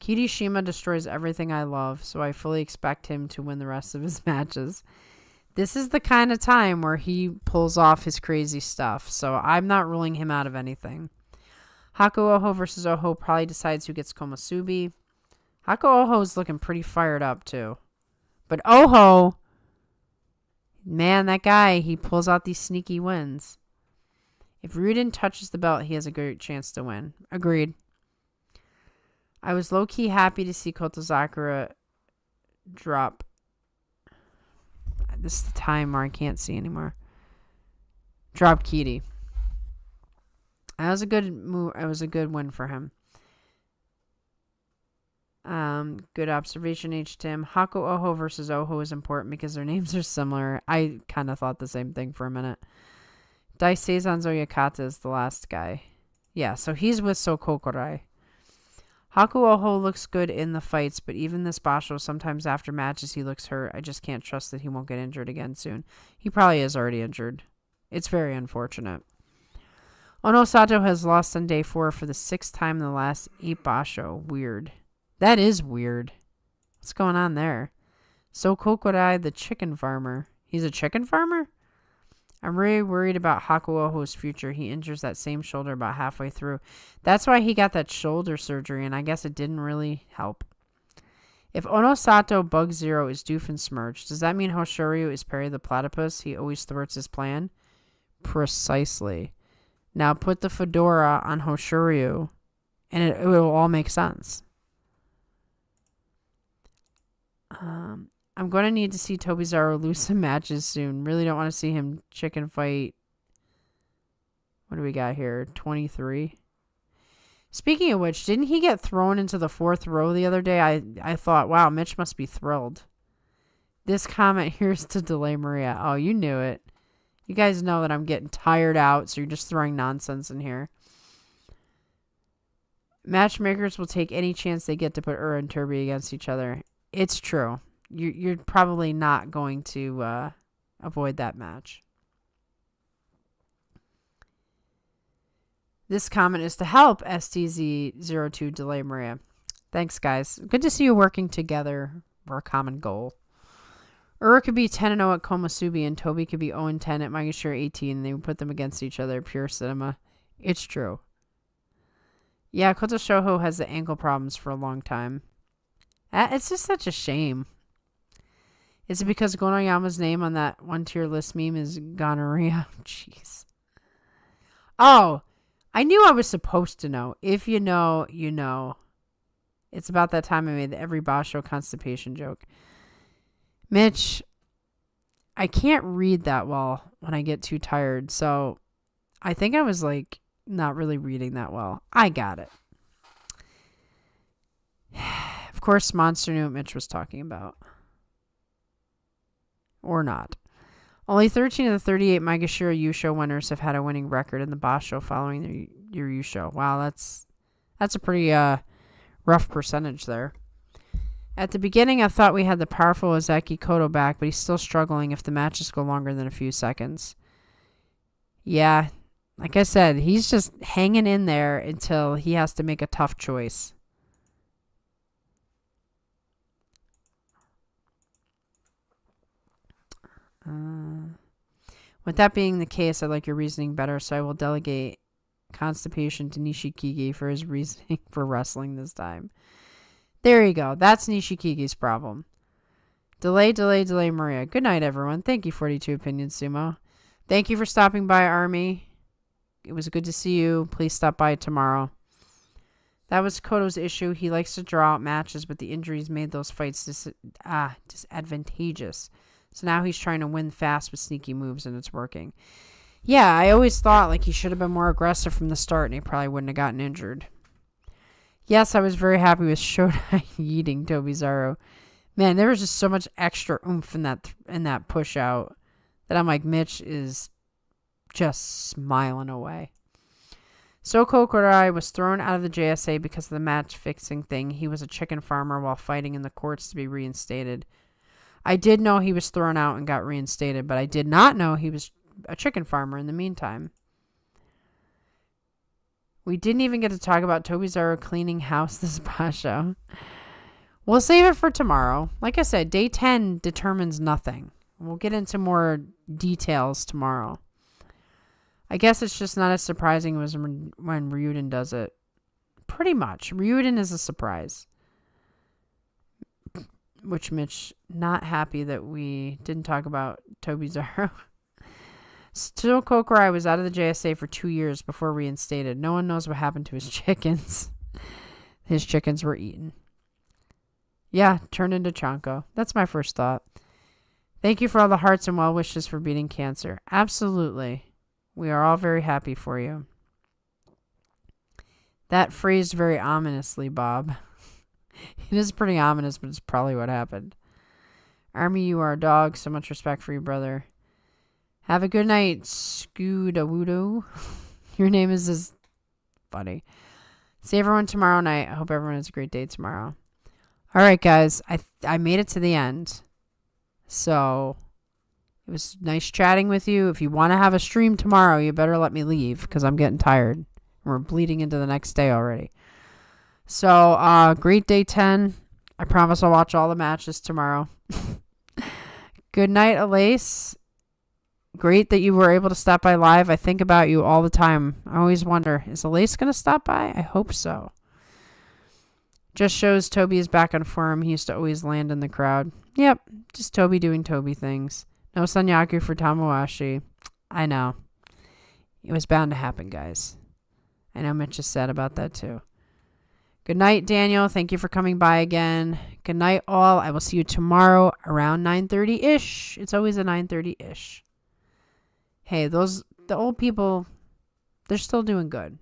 Kirishima destroys everything I love, so I fully expect him to win the rest of his matches. This is the kind of time where he pulls off his crazy stuff, so I'm not ruling him out of anything. Haku Oho versus Oho probably decides who gets Komusubi. Haku Oho is looking pretty fired up, too. But Oho, man, that guy, he pulls out these sneaky wins. If Ryuden touches the belt, he has a great chance to win. Agreed. I was low-key happy to see Kotozakura drop. This is the time where I can't see anymore. Drop Kiri. That was a good move. It was a good win for him. Good observation, H. Tim. Haku Oho versus Oho is important because their names are similar. I kind of thought the same thing for a minute. Dai Seizan Oyakata is the last guy. Yeah, so he's with Sokokurai. Haku Oho looks good in the fights, but even this Basho, sometimes after matches he looks hurt. I just can't trust that he won't get injured again soon. He probably is already injured. It's very unfortunate. Onosato has lost on day 4 for the 6th time in the last 8 basho. Weird. That is weird. What's going on there? So Kokorai, the chicken farmer. He's a chicken farmer? I'm really worried about Hakuoho's future. He injures that same shoulder about halfway through. That's why he got that shoulder surgery, and I guess it didn't really help. If Onosato Bug Zero is Doofenshmirtz, does that mean Hoshoryu is Perry the Platypus? He always thwarts his plan? Precisely. Now put the fedora on Hoshoryu, and it will all make sense. I'm going to need to see Tobizaro lose some matches soon. Really don't want to see him chicken fight. What do we got here? 23. Speaking of which, didn't he get thrown into the 4th row the other day? I thought, wow, Mitch must be thrilled. This comment here is to Delay Maria. Oh, you knew it. You guys know that I'm getting tired out, so you're just throwing nonsense in here. Matchmakers will take any chance they get to put Ura and Turby against each other. It's true. You're probably not going to avoid that match. This comment is to help STZ02 Delay Maria. Thanks, guys. Good to see you working together for a common goal. Ura could be 10-0 at Komusubi, and Toby could be 0-10 at Maegashira 18, and they would put them against each other. Pure cinema. It's true. Yeah, Koto Shoho has the ankle problems for a long time. It's just such a shame. Is it because Gonoyama's name on that one-tier list meme is gonorrhea? Jeez. Oh, I knew I was supposed to know. If you know, you know. It's about that time I made the every Basho constipation joke. Mitch, I can't read that well when I get too tired, so I think I was like not really reading that well. I got it. Of course, Monster knew what Mitch was talking about. Or not. Only 13 of the 38 Maegashira Yusho winners have had a winning record in the Basho following their Yusho. Wow, that's a pretty rough percentage there. At the beginning, I thought we had the powerful Ozeki Koto back, but he's still struggling if the matches go longer than a few seconds. Yeah, like I said, he's just hanging in there until he has to make a tough choice. With that being the case, I like your reasoning better, so I will delegate constipation to Nishikigi for his reasoning for wrestling this time. There you go. That's Nishikigi's problem. Delay Maria. Good night, everyone. Thank you, 42 Opinions Sumo. Thank you for stopping by, Army. It was good to see you. Please stop by tomorrow. That was Koto's issue. He likes to draw out matches, but the injuries made those fights disadvantageous. So now he's trying to win fast with sneaky moves, and it's working. Yeah, I always thought like he should have been more aggressive from the start, and he probably wouldn't have gotten injured. Yes, I was very happy with Shodai eating Tobizaro. Man, there was just so much extra oomph in that push out that I'm like, Mitch is just smiling away. So Kokorai was thrown out of the JSA because of the match fixing thing. He was a chicken farmer while fighting in the courts to be reinstated. I did know he was thrown out and got reinstated, but I did not know he was a chicken farmer in the meantime. We didn't even get to talk about Tobizaro cleaning house this basho. We'll save it for tomorrow. Like I said, day 10 determines nothing. We'll get into more details tomorrow. I guess it's just not as surprising as when Ryuden does it. Pretty much. Ryuden is a surprise. Which Mitch, not happy that we didn't talk about Tobizaro. Still, Kokorai was out of the JSA for 2 years before reinstated. No one knows what happened to his chickens. His chickens were eaten. Yeah, turned into Chanko. That's my first thought. Thank you for all the hearts and well wishes for beating cancer. Absolutely. We are all very happy for you. That phrased very ominously, Bob. It is pretty ominous, but it's probably what happened. Army, you are a dog. So much respect for your brother. Have a good night, Scoodawudo. Your name is as funny. See everyone tomorrow night. I hope everyone has a great day tomorrow. All right, guys. I made it to the end. So It was nice chatting with you. If you want to have a stream tomorrow, you better let me leave because I'm getting tired. We're bleeding into the next day already. So, great day 10. I promise I'll watch all the matches tomorrow. Good night, Elise. Great that you were able to stop by live. I think about you all the time. I always wonder, is Elise going to stop by? I hope so. Just shows Toby is back on form. He used to always land in the crowd. Yep, just Toby doing Toby things. No Sanyaku for Tamawashi. I know. It was bound to happen, guys. I know Mitch is sad about that too. Good night, Daniel. Thank you for coming by again. Good night, all. I will see you tomorrow around 9:30-ish. It's always a 9:30-ish. Hey, the old people, they're still doing good.